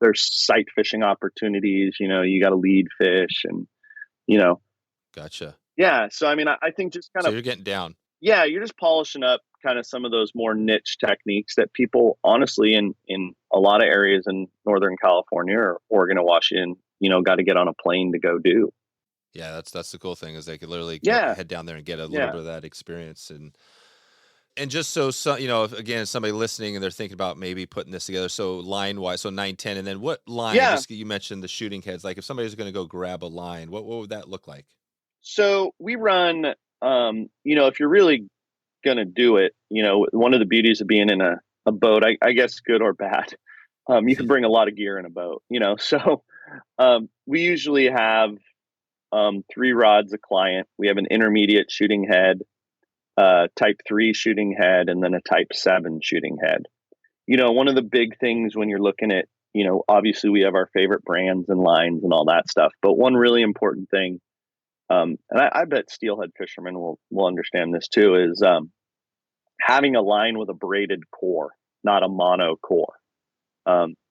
there's sight fishing opportunities, you got to lead fish and, Gotcha. Yeah. So, I think just So you're getting down. Yeah, you're just polishing up kind of some of those more niche techniques that people honestly in a lot of areas in Northern California or Oregon and Washington, got to get on a plane to go do. Yeah, that's the cool thing is they could literally head down there and get a little bit of that experience. And just so, if somebody listening and they're thinking about maybe putting this together. So line wise, so 9, 10, and then what line? Yeah. You mentioned the shooting heads. Like if somebody's going to go grab a line, what would that look like? So we run, if you're really going to do it, one of the beauties of being in a boat, I guess good or bad, you can bring a lot of gear in a boat, so we usually have 3 rods a client. We have an intermediate shooting head, type 3 shooting head, and then a type 7 shooting head. One of the big things when you're looking at, obviously we have our favorite brands and lines and all that stuff, but one really important thing, and I bet steelhead fishermen will understand this too, is having a line with a braided core, not a mono core.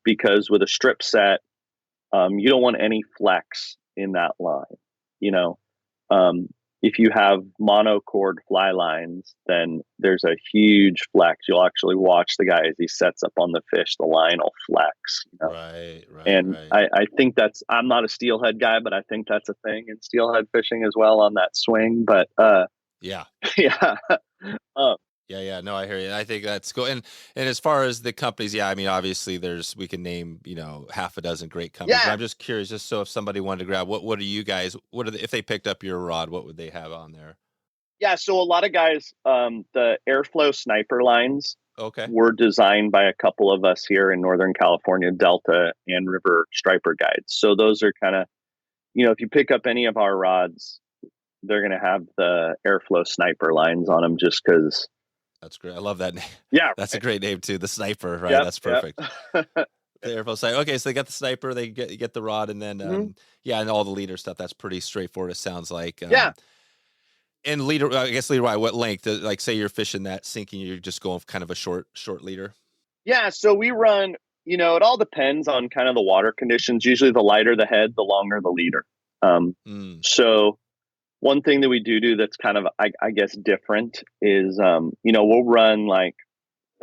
Because with a strip set, you don't want any flex in that line. If you have monocord fly lines, then there's a huge flex. You'll actually watch the guy as he sets up on the fish, the line will flex. Right. And right. I think I'm not a steelhead guy, but I think that's a thing in steelhead fishing as well on that swing. But yeah. Yeah. Yeah. No, I hear you. I think that's cool. And as far as the companies, obviously we can name, half a dozen great companies. Yeah. But I'm just curious, just so if somebody wanted to grab, what are you guys, if they picked up your rod, what would they have on there? Yeah. So a lot of guys, the Airflow sniper lines were designed by a couple of us here in Northern California, Delta and River striper guides. So those are kind of, if you pick up any of our rods, they're going to have the Airflow sniper lines on them just because. That's great. I love that name. Yeah. That's a great name too. The sniper, right? Yep, That's perfect. The Airflow sniper. Okay, so they got the sniper, they get the rod, and then and all the leader stuff. That's pretty straightforward. It sounds like. And leader, I guess leader wide. What length? Like, say you're fishing that sinking, you're just going kind of a short leader. Yeah. So we run. It all depends on kind of the water conditions. Usually, the lighter the head, the longer the leader. So. One thing that we do that's kind of, I guess, different is, we'll run like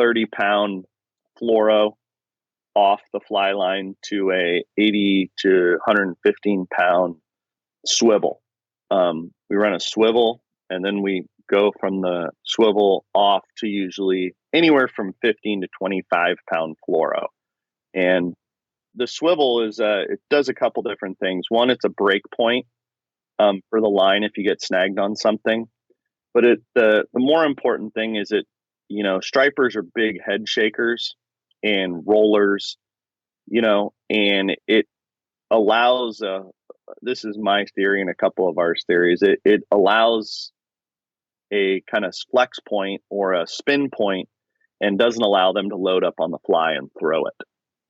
30-pound fluoro off the fly line to a 80 to 115-pound swivel. We run a swivel, and then we go from the swivel off to usually anywhere from 15 to 25-pound fluoro. And the swivel it does a couple different things. One, it's a break point. For the line if you get snagged on something. But the more important thing is stripers are big head shakers and rollers, and it allows, this is my theory and a couple of our theories, it allows a kind of flex point or a spin point and doesn't allow them to load up on the fly and throw it.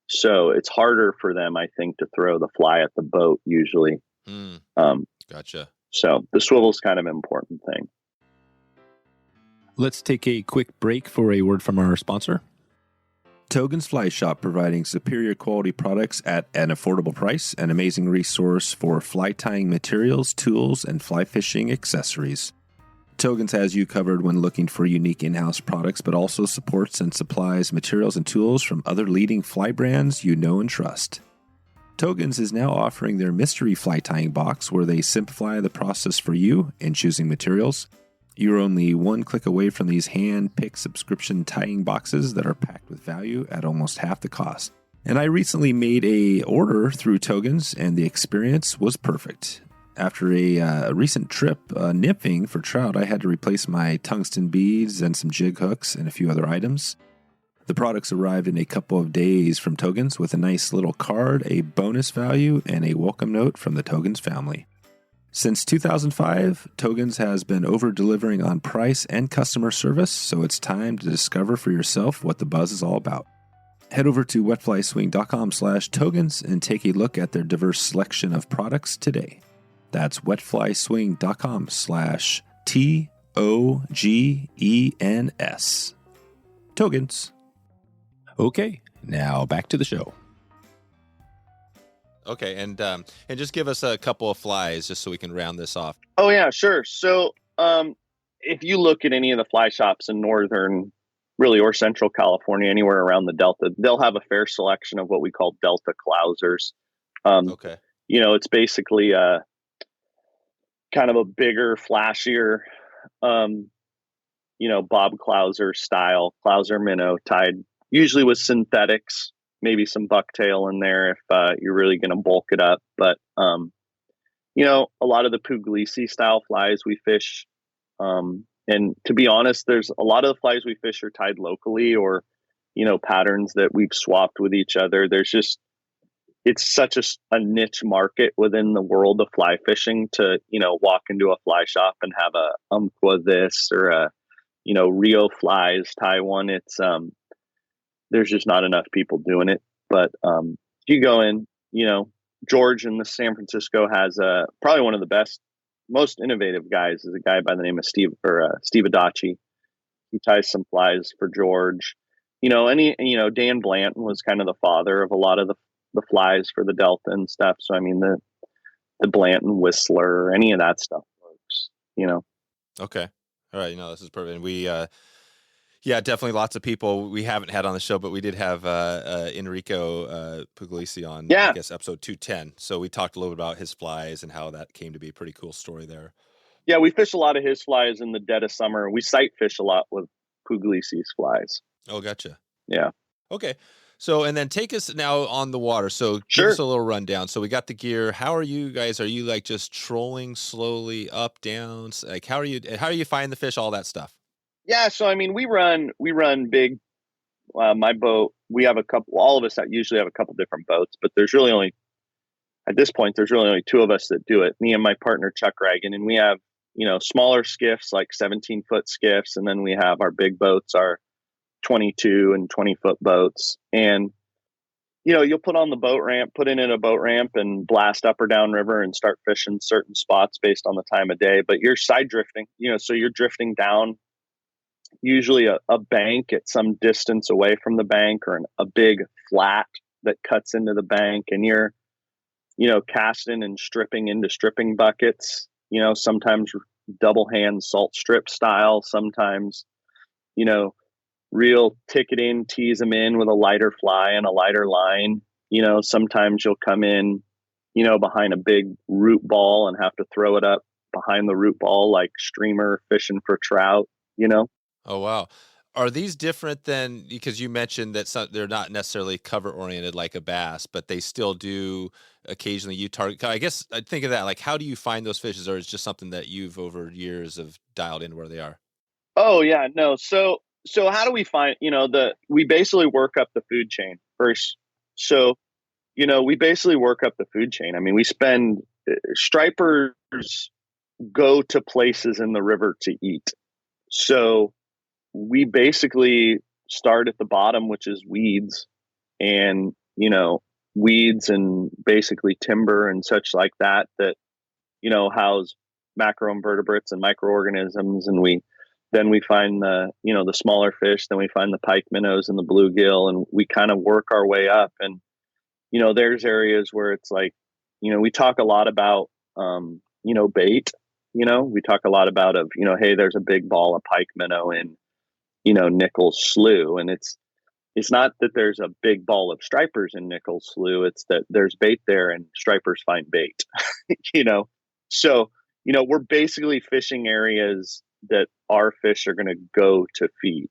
So it's harder for them, I think, to throw the fly at the boat usually. Gotcha. So the swivel is kind of an important thing. Let's take a quick break for a word from our sponsor. Togens Fly Shop, providing superior quality products at an affordable price, an amazing resource for fly tying materials, tools, and fly fishing accessories. Togens has you covered when looking for unique in-house products, but also supports and supplies materials and tools from other leading fly brands you know and trust. Togens is now offering their mystery fly tying box, where they simplify the process for you in choosing materials. You're only one click away from these hand-picked subscription tying boxes that are packed with value at almost half the cost. And I recently made a order through Togens, and the experience was perfect. After a recent trip nymphing for trout, I had to replace my tungsten beads and some jig hooks and a few other items. The products arrived in a couple of days from Togens with a nice little card, a bonus value, and a welcome note from the Togens family. Since 2005, Togens has been over-delivering on price and customer service, so it's time to discover for yourself what the buzz is all about. Head over to wetflyswing.com/Togens and take a look at their diverse selection of products today. That's wetflyswing.com/TOGENS. Togens. Okay, now back to the show. Okay, and just give us a couple of flies just so we can round this off. Oh yeah, sure. So if you look at any of the fly shops in northern, really, or central California, anywhere around the Delta, they'll have a fair selection of what we call Delta Clousers. Okay. It's basically kind of a bigger, flashier, Bob Clouser style Clouser minnow tied usually with synthetics, maybe some bucktail in there if you're really going to bulk it up. But, a lot of the Puglisi style flies we fish. And to be honest, there's a lot of the flies we fish are tied locally or, patterns that we've swapped with each other. It's such a niche market within the world of fly fishing to, walk into a fly shop and have a Umpqua this or a, Rio flies tie one. It's, there's just not enough people doing it. But you go in, George in the San Francisco has probably one of the best, most innovative guys is a guy by the name of Steve Adachi. He ties some flies for George. Dan Blanton was kind of the father of a lot of the flies for the Delta and stuff. So I mean the Blanton Whistler, any of that stuff works. Okay. All right. This is perfect. And we definitely lots of people we haven't had on the show, but we did have Enrico Puglisi on, I guess, episode 210. So we talked a little bit about his flies and how that came to be a pretty cool story there. Yeah, we fish a lot of his flies in the dead of summer. We sight fish a lot with Puglisi's flies. Oh, gotcha. Yeah. Okay. So, and then take us now on the water. So give us a little rundown. So we got the gear. How are you guys? Are you like just trolling slowly up, down? Like how are you finding the fish, all that stuff? Yeah. So, I mean, we run big, my boat, we have all of us that usually have a couple different boats, but there's really only two of us that do it. Me and my partner, Chuck Reagan, and we have, smaller skiffs, like 17-foot skiffs. And then we have our big boats, our 22 and 20-foot boats. And, you'll put in a boat ramp and blast up or down river and start fishing certain spots based on the time of day. But you're side drifting, so you're drifting down usually a bank at some distance away from the bank or a big flat that cuts into the bank. And you're, casting and stripping into stripping buckets, sometimes double hand salt strip style, sometimes, real ticketing, tease them in with a lighter fly and a lighter line. Sometimes you'll come in, behind a big root ball and have to throw it up behind the root ball, like streamer fishing for trout, Oh, wow. Are these different than, because you mentioned that they're not necessarily cover oriented like a bass, but they still do occasionally you target. I guess I think of that, like, how do you find those fishes, or is it just something that you've over years have dialed in where they are? Oh yeah, no. So how do we find, we basically work up the food chain first. So, we basically work up the food chain. I mean, we spend stripers go to places in the river to eat. So we basically start at the bottom, which is weeds and, weeds and basically timber and such like that, house macroinvertebrates and microorganisms. And then we find the smaller fish, then we find the pike minnows and the bluegill, and we kind of work our way up. And, there's areas where it's like, we talk a lot about, bait, we talk a lot about hey, there's a big ball of pike minnow in, Nichols Slough. And it's not that there's a big ball of stripers in Nichols Slough. It's that there's bait there and stripers find bait, So, we're basically fishing areas that our fish are going to go to feed.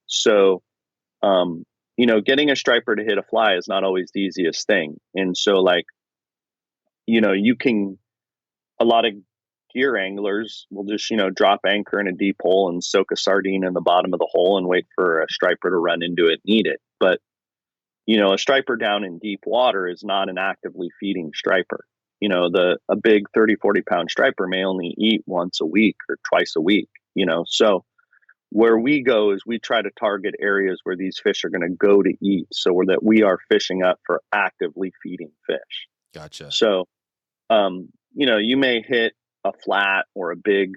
So, getting a striper to hit a fly is not always the easiest thing. And so a lot of gear anglers will just, drop anchor in a deep hole and soak a sardine in the bottom of the hole and wait for a striper to run into it and eat it. But, a striper down in deep water is not an actively feeding striper. A big 30, 40 pound striper may only eat once a week or twice a week, so where we go is we try to target areas where these fish are going to go to eat, so that we are fishing up for actively feeding fish. Gotcha. So, you may hit a flat or a big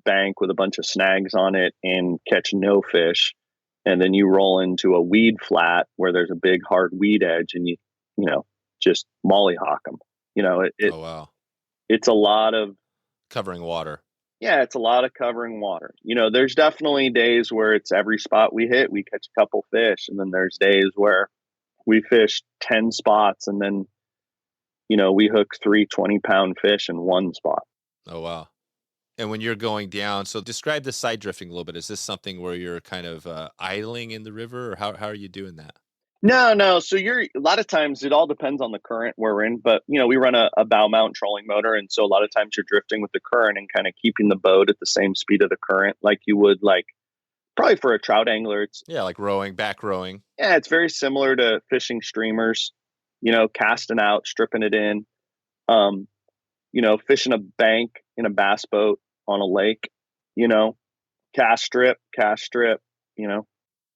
bank with a bunch of snags on it and catch no fish. And then you roll into a weed flat where there's a big hard weed edge and just mollyhawk them. Oh, wow. It's a lot of Covering water. Yeah, it's a lot of covering water. There's definitely days where it's every spot we hit, we catch a couple fish. And then there's days where we fish 10 spots and then, we hook 3 20-pound fish in one spot. Oh, wow. And when you're going down, so describe the side drifting a little bit. Is this something where you're kind of idling in the river, or how are you doing that? No. So a lot of times it all depends on the current we're in, but we run a bow mount trolling motor. And so a lot of times you're drifting with the current and kind of keeping the boat at the same speed of the current, like you would probably for a trout angler. Like rowing, back rowing. Yeah, it's very similar to fishing streamers, casting out, stripping it in, fishing a bank in a bass boat on a lake, cast strip.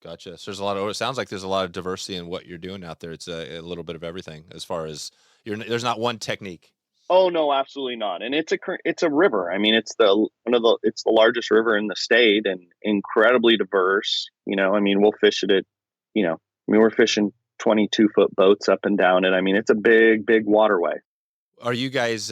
Gotcha. So it sounds like there's a lot of diversity in what you're doing out there. It's a little bit of everything as far as there's not one technique. Oh no, absolutely not. And it's a river. I mean, it's the largest river in the state and incredibly diverse. We'll fish it at, we're fishing 22-foot boats up and down it. I mean, it's a big, big waterway. Are you guys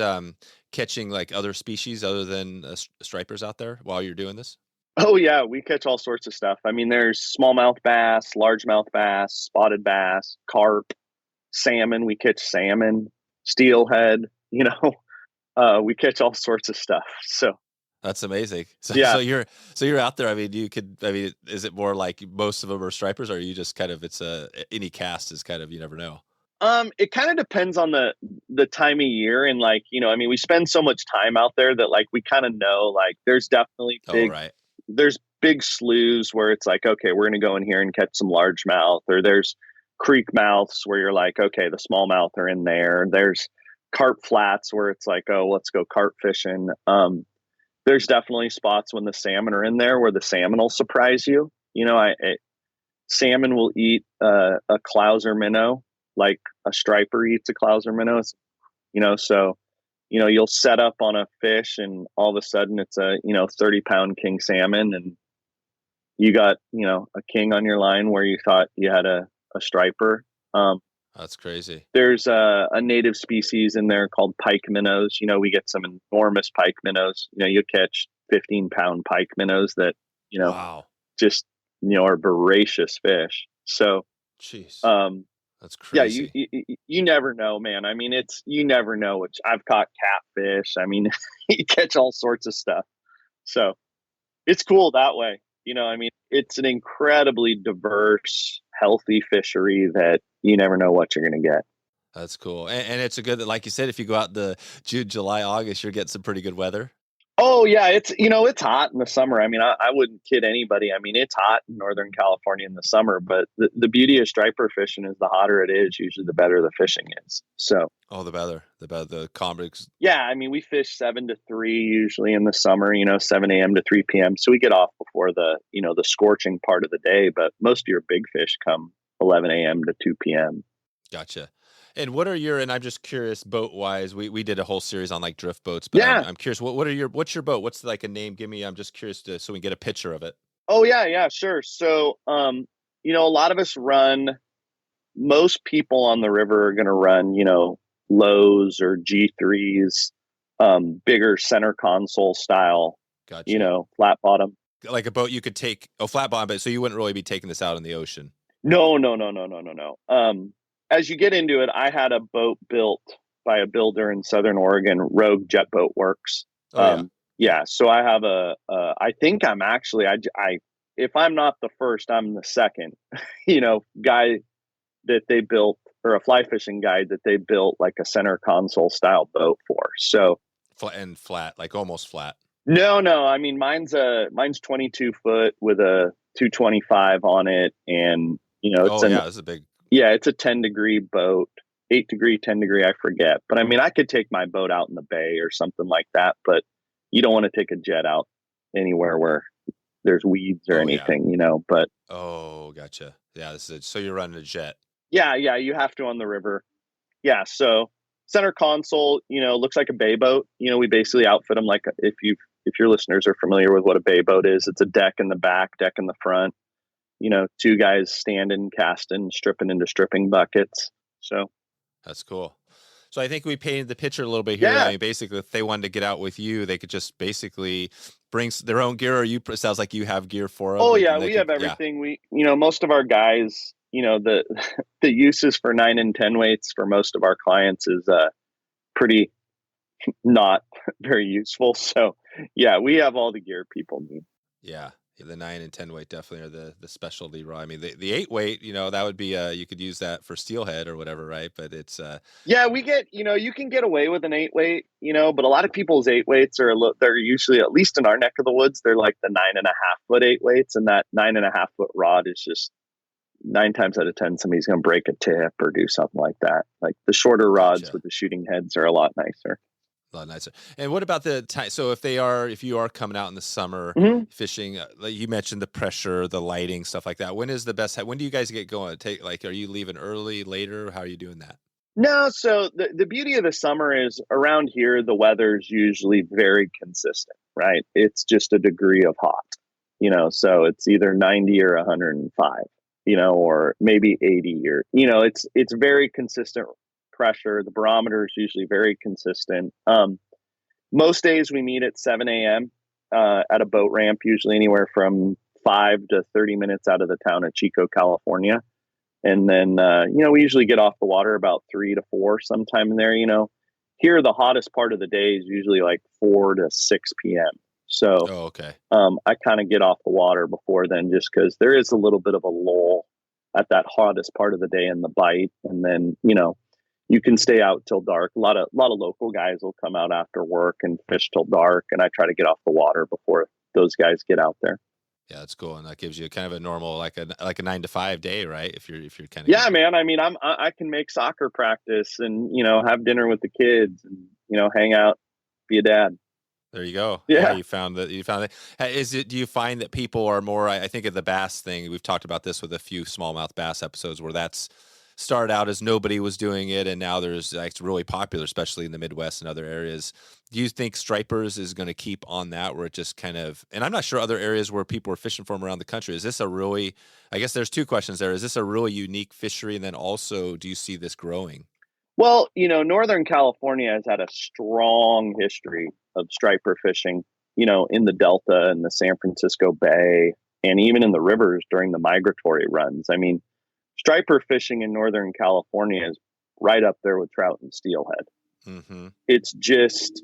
catching like other species other than stripers out there while you're doing this? Oh yeah, we catch all sorts of stuff. I mean, there's smallmouth bass, largemouth bass, spotted bass, carp, salmon. We catch salmon, steelhead. We catch all sorts of stuff. So that's amazing. So, yeah. So you're out there. I mean, is it more like most of them are stripers, or are you just kind of any cast is kind of, you never know? It kind of depends on the time of year and we spend so much time out there that we kind of know there's definitely big. Oh, right. There's big sloughs where it's okay, we're going to go in here and catch some largemouth, or there's creek mouths where you're okay, the smallmouth are in there. There's carp flats where it's oh, let's go carp fishing. There's definitely spots when the salmon are in there where the salmon will surprise you. Salmon will eat a Clouser minnow like a striper eats a Clouser minnow. So you'll set up on a fish and all of a sudden it's a 30-pound king salmon, and you got a king on your line where you thought you had a striper. That's crazy. There's a native species in there called pike minnows. We get some enormous pike minnows. You catch 15-pound pike minnows that wow. just are voracious fish. So jeez. That's crazy. Yeah, you never know, man. I mean, you never know. Which I've caught catfish. I mean, you catch all sorts of stuff. So it's cool that way. It's an incredibly diverse, healthy fishery that you never know what you're going to get. That's cool. And it's a good, like you said, if you go out the June, July, August, you're getting some pretty good weather. Oh yeah, it's hot in the summer. I mean, I wouldn't kid anybody. I mean, it's hot in Northern California in the summer, but the beauty of striper fishing is the hotter it is, usually the better the fishing is. So the better the convicts. Yeah, I mean, we fish 7 to 3 usually in the summer. 7 a.m. to 3 p.m. So we get off before the the scorching part of the day. But most of your big fish come 11 a.m. to 2 p.m. Gotcha. And and I'm just curious, boat wise, we did a whole series on drift boats, but yeah. I'm curious, what's your boat? What's a name? Give me, I'm just curious so we can get a picture of it. Oh yeah, sure. So, a lot of us most people on the river are going to run, lows or G3s, bigger center console style, gotcha. Flat bottom. Like a boat you could take, flat bottom, but so you wouldn't really be taking this out in the ocean. No. As you get into it, I had a boat built by a builder in Southern Oregon, Rogue Jet Boat Works. Yeah. So I have I think I'm actually, if I'm not the first, I'm the second, guy that they built, or a fly fishing guide that they built a center console style boat for. So flat, almost flat. No. I mean, mine's 22 foot with a 225 on it. And, it's a big. Yeah, it's a 10-degree boat, 8-degree, 10-degree, I forget. But I mean, I could take my boat out in the bay or something like that, but you don't want to take a jet out anywhere where there's weeds or anything, but. Oh, gotcha. Yeah, so you're running a jet. Yeah, you have to on the river. Yeah, so center console, looks like a bay boat. We basically outfit them like if your listeners are familiar with what a bay boat is, it's a deck in the back, deck in the front. Two guys standing, casting, stripping into stripping buckets. So that's cool. So I think we painted the picture a little bit here. Yeah. I mean, basically, if they wanted to get out with you, they could just basically bring their own gear, or it sounds like you have gear for them. Oh yeah, we have everything. Yeah. Most of our guys, the uses for 9 and 10 weights for most of our clients is pretty not very useful. So yeah, we have all the gear people need. Yeah. The 9 and 10 weight definitely are the specialty rod. I mean, the 8 weight, that would be you could use that for steelhead or whatever, right? But it's yeah, we get you can get away with an 8 weight, but a lot of people's 8 weights they're usually, at least in our neck of the woods, they're like the 9.5 foot 8 weights, and that 9.5 foot rod is just 9 times out of 10 somebody's going to break a tip or do something like that. Like the shorter rods with the shooting heads are a lot nicer. A lot nicer. And what about the time? So if you are coming out in the summer fishing, like you mentioned the pressure, the lighting, stuff like that. When is the best? When do you guys get going? Are you leaving early, later? How are you doing that? No. So the beauty of the summer is around here, the weather's usually very consistent, right? It's just a degree of hot, so it's either 90 or 105, or maybe 80 or, it's very consistent pressure. The barometer is usually very consistent. Most days we meet at 7 a.m. At a boat ramp, usually anywhere from 5 to 30 minutes out of the town of Chico, California. And then, we usually get off the water about 3 to 4 sometime in there. Here, the hottest part of the day is usually like 4 to 6 p.m. So okay. I kind of get off the water before then, just because there is a little bit of a lull at that hottest part of the day in the bite. And then, you can stay out till dark. A lot of local guys will come out after work and fish till dark, and I try to get off the water before those guys get out there. Yeah, that's cool, and that gives you kind of a normal, like a 9 to 5 day, right? If you're kind of man. I mean, I can make soccer practice and have dinner with the kids and hang out, be a dad. There you go. Yeah, you found that. Do you find that people are more? I think of the bass thing. We've talked about this with a few smallmouth bass episodes where that's started out as nobody was doing it, and now it's really popular, especially in the Midwest and other areas. Do you think stripers is going to keep on that, where it just kind of, and I'm not sure other areas where people are fishing for them around the country, is this a really, I guess there's two questions there. Is this a really unique fishery? And then also, do you see this growing? Well, Northern California has had a strong history of striper fishing, in the Delta and the San Francisco Bay, and even in the rivers during the migratory runs. I mean, striper fishing in Northern California is right up there with trout and steelhead. Mm-hmm. It's just,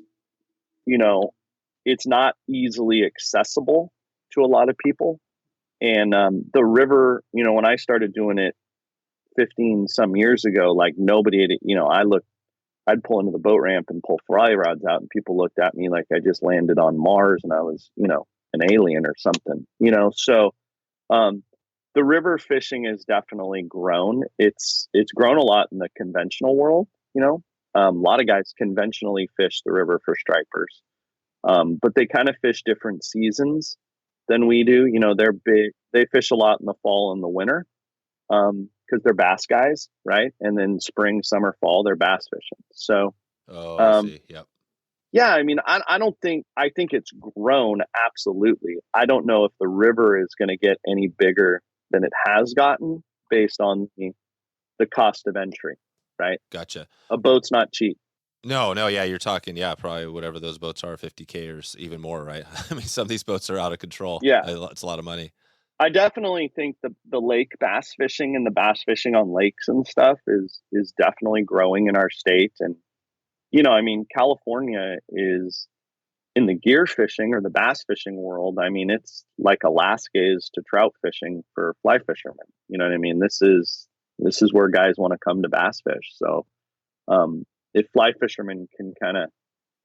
it's not easily accessible to a lot of people. And the river, when I started doing it 15 some years ago, like nobody had, I'd pull into the boat ramp and pull fly rods out, and people looked at me like I just landed on Mars and I was, an alien or something, so the river fishing has definitely grown. It's grown a lot in the conventional world. A lot of guys conventionally fish the river for stripers, but they kind of fish different seasons than we do. They're big. They fish a lot in the fall and the winter because they're bass guys, right? And then spring, summer, fall, they're bass fishing. So, I see. Yep. Yeah, I mean, I think it's grown. Absolutely. I don't know if the river is going to get any bigger than it has gotten based on the cost of entry, right? Gotcha. A boat's not cheap. No, yeah, you're talking, probably whatever those boats are, 50K or even more, right? I mean, some of these boats are out of control. Yeah. It's a lot of money. I definitely think the lake bass fishing and the bass fishing on lakes and stuff is definitely growing in our state. And, I mean, California is, in the gear fishing or the bass fishing world, I mean, it's like Alaska is to trout fishing for fly fishermen. You know what I mean? This is where guys want to come to bass fish. So if fly fishermen can kind of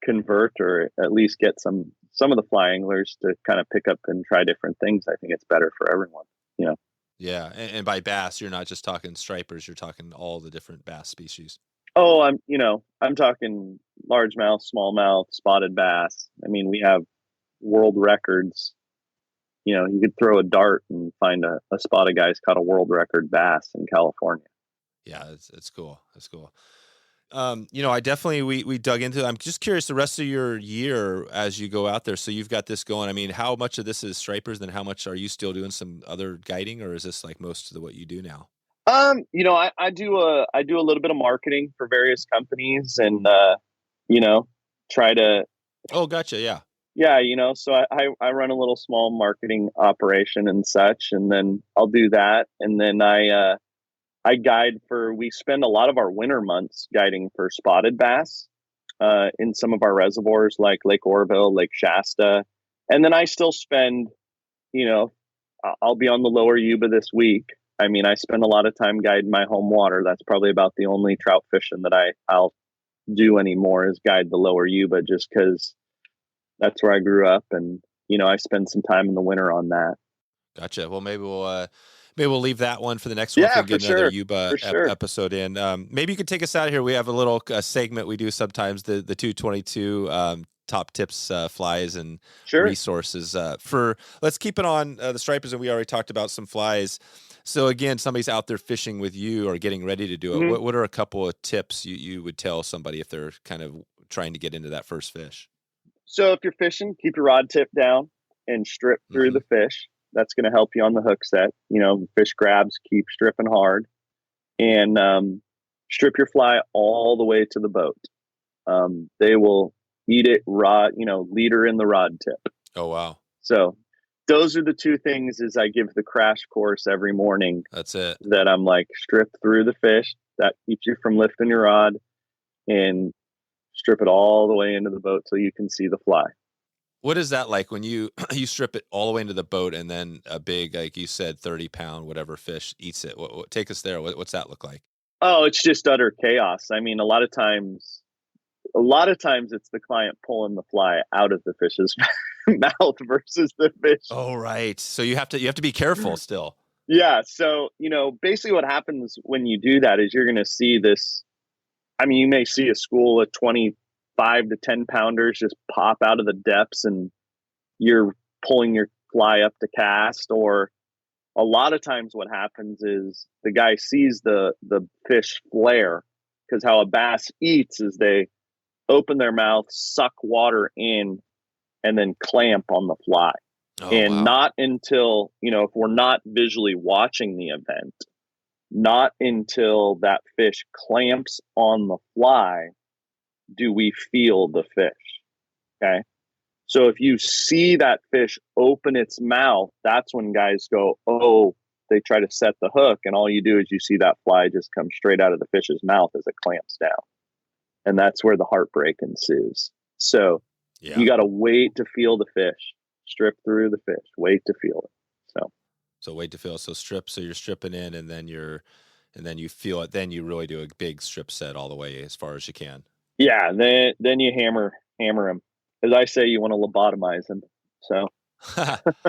convert or at least get some of the fly anglers to kind of pick up and try different things, I think it's better for everyone. Yeah, and by bass, you're not just talking stripers; you're talking all the different bass species. Oh, I'm talking largemouth, smallmouth, spotted bass. I mean, we have world records. You could throw a dart and find a spot of guys caught a world record bass in California. Yeah, it's cool. It's cool. I definitely, we dug into it. I'm just curious the rest of your year as you go out there. So you've got this going. I mean, how much of this is stripers, and how much are you still doing some other guiding, or is this like most of what you do now? I do a little bit of marketing for various companies and, try to, Oh, gotcha. Yeah. yeah, so I run a little small marketing operation and such, and then I'll do that. And then I guide we spend a lot of our winter months guiding for spotted bass, in some of our reservoirs like Lake Oroville, Lake Shasta. And then I still spend, I'll be on the Lower Yuba this week. I mean, I spend a lot of time guiding my home water. That's probably about the only trout fishing that I'll do anymore is guide the Lower Yuba, just because that's where I grew up, and I spend some time in the winter on that. Gotcha. Well, maybe we'll leave that one for the next one. Yeah, If we get for another sure. Yuba For sure. episode in. Maybe you could take us out of here. We have a little segment we do sometimes, the 222 top tips, flies, and Sure. resources. Let's keep it on the stripers, and we already talked about some flies. So again, somebody's out there fishing with you or getting ready to do it. Mhm. What are a couple of tips you would tell somebody if they're kind of trying to get into that first fish? So if you're fishing, keep your rod tip down and strip through the fish. That's going to help you on the hook set. Fish grabs, keep stripping hard, and strip your fly all the way to the boat. They will eat it raw, leader in the rod tip. Oh, wow. So those are the two things is I give the crash course every morning. That's it. That I'm like, strip through the fish. That keeps you from lifting your rod, and strip it all the way into the boat so you can see the fly. What is that like when you strip it all the way into the boat, and then a big, like you said, 30-pound whatever fish eats it? Take us there. What's that look like? Oh, it's just utter chaos. I mean, a lot of times it's the client pulling the fly out of the fish's mouth versus the fish. Oh, right. So you have to be careful still. Yeah. So, basically what happens when you do that is you're going to see this. I mean, you may see a school of 25 to 10 pounders just pop out of the depths, and you're pulling your fly up to cast. Or a lot of times what happens is the guy sees the fish flare, because how a bass eats is they open their mouth, suck water in, and then clamp on the fly. Oh, and wow. not until, if we're not visually watching the event, not until that fish clamps on the fly do we feel the fish. Okay. So if you see that fish open its mouth, that's when guys go, oh, they try to set the hook, and all you do is you see that fly just come straight out of the fish's mouth as it clamps down. And that's where the heartbreak ensues. So you got to wait to feel the fish, strip through the fish, wait to feel it. So wait to feel. So strip. So you're stripping in, and then you feel it. Then you really do a big strip set all the way as far as you can. Yeah. Then you hammer them. As I say, you want to lobotomize them. So.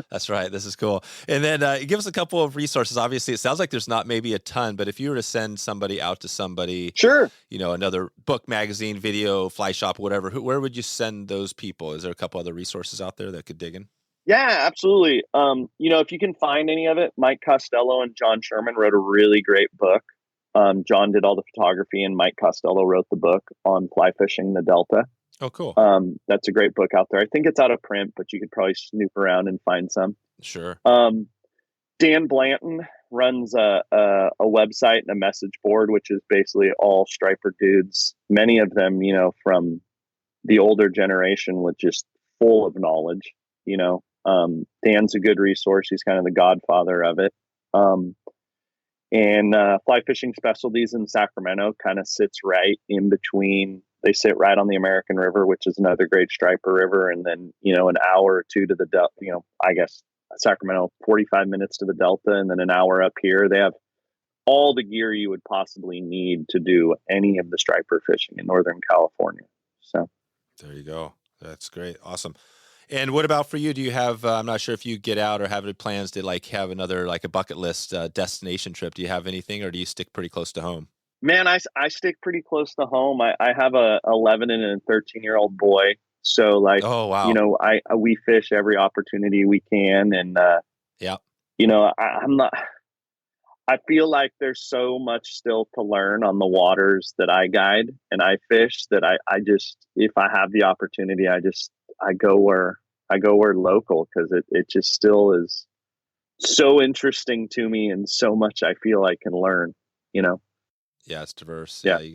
That's right. This is cool. And then give us a couple of resources. Obviously, it sounds like there's not maybe a ton, but if you were to send somebody out to somebody, sure, another book, magazine, video, fly shop, whatever, where would you send those people? Is there a couple other resources out there that could dig in? Yeah, absolutely. If you can find any of it, Mike Costello and John Sherman wrote a really great book. John did all the photography, and Mike Costello wrote the book on fly fishing the Delta. Oh, cool. That's a great book out there. I think it's out of print, but you could probably snoop around and find some. Sure. Dan Blanton runs a website and a message board, which is basically all striper dudes. Many of them, from the older generation, with just full of knowledge. Dan's a good resource. He's kind of the godfather of it. And Fly Fishing Specialties in Sacramento kind of sits right in between. They sit right on the American River, which is another great striper river. And then, an hour or two to the Delta, I guess Sacramento, 45 minutes to the Delta, and then an hour up here. They have all the gear you would possibly need to do any of the striper fishing in Northern California. So there you go. That's great. Awesome. And what about for you? Do you have, I'm not sure if you get out or have any plans to have another, a bucket list destination trip. Do you have anything, or do you stick pretty close to home? Man, I stick pretty close to home. I have a 11 and a 13-year-old boy. So oh, wow. We fish every opportunity we can. And, I'm not, I feel like there's so much still to learn on the waters that I guide and I fish that I just, if I have the opportunity, I go where local, because it just still is so interesting to me and so much I feel I can learn, you know? Yeah, it's diverse. Yeah. You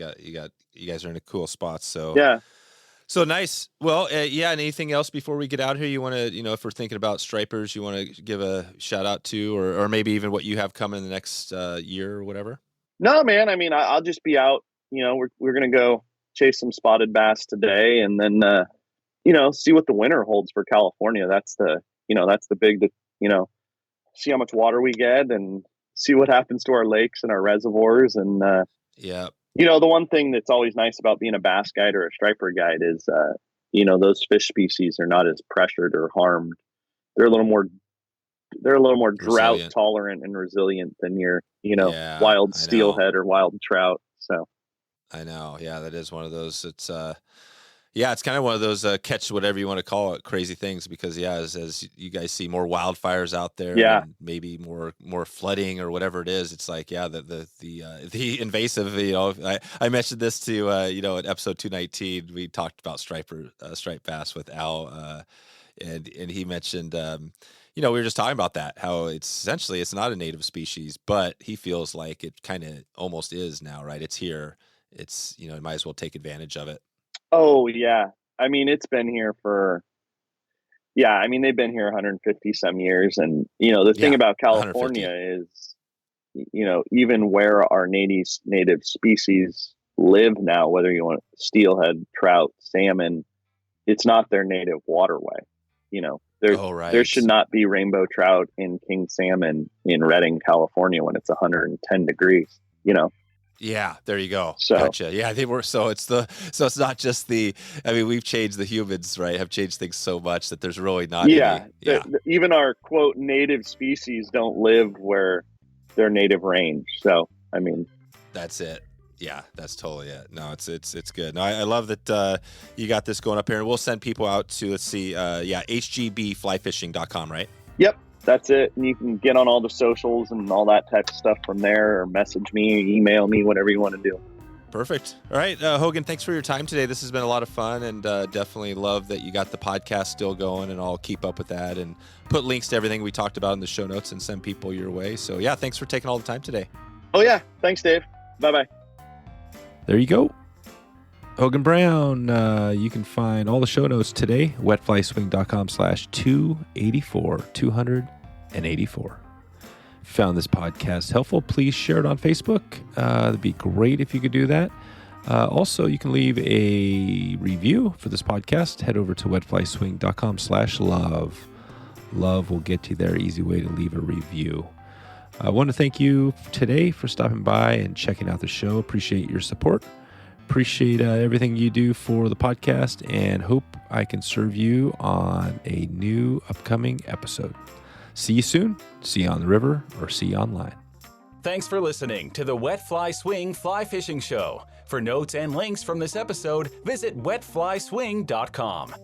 guys are in a cool spot. So Yeah. So nice. Well, yeah. And anything else before we get out here? You want to, if we're thinking about stripers, you want to give a shout out to, or maybe even what you have coming in the next year or whatever? No, man. I mean, I'll just be out. We're gonna go chase some spotted bass today, and then see what the winter holds for California. That's the big, see how much water we get and see what happens to our lakes and our reservoirs. And yeah. The one thing that's always nice about being a bass guide or a striper guide is, those fish species are not as pressured or harmed. They're a little more drought tolerant and resilient than your, wild steelhead or wild trout. So I know. Yeah, that is one of those. It's it's kind of one of those catch whatever you want to call it crazy things, because as you guys see more wildfires out there, and maybe more flooding or whatever it is, it's like the invasive. I mentioned this to in episode 219 we talked about striped bass with Al, and he mentioned we were just talking about that, how it's not a native species, but he feels like it kind of almost is now, right? It's here. It's you might as well take advantage of it. Oh, yeah. I mean, it's been here they've been here 150 some years. And, the thing about California is, even where our native species live now, whether you want steelhead, trout, salmon, it's not their native waterway. There should not be rainbow trout in king salmon in Redding, California when it's 110 degrees, Yeah, there you go. So, gotcha. Yeah, so it's not just we've changed, the humans, right? Have changed things so much that there's really not even our quote native species don't live where their native range. So, I mean, that's it. Yeah, that's totally it. No, it's good. No, I love that you got this going up here, and we'll send people out to, let's see, hgbflyfishing.com, right? Yep. That's it. And you can get on all the socials and all that type of stuff from there, or message me, email me, whatever you want to do. Perfect. All right, Hogan, thanks for your time today. This has been a lot of fun, and definitely love that you got the podcast still going, and I'll keep up with that and put links to everything we talked about in the show notes and send people your way. So yeah, thanks for taking all the time today. Oh yeah. Thanks, Dave. Bye-bye. There you go. Hogan Brown. You can find all the show notes today, wetflyswing.com/284. Found this podcast helpful, please share it on Facebook. It'd be great if you could do that. Also, you can leave a review for this podcast. Head over to wetflyswing.com/love. Love will get you there. Easy way to leave a review. I want to thank you today for stopping by and checking out the show. Appreciate your support. Appreciate everything you do for the podcast, and hope I can serve you on a new upcoming episode. See you soon. See you on the river, or see you online. Thanks for listening to the Wet Fly Swing Fly Fishing Show. For notes and links from this episode, visit wetflyswing.com.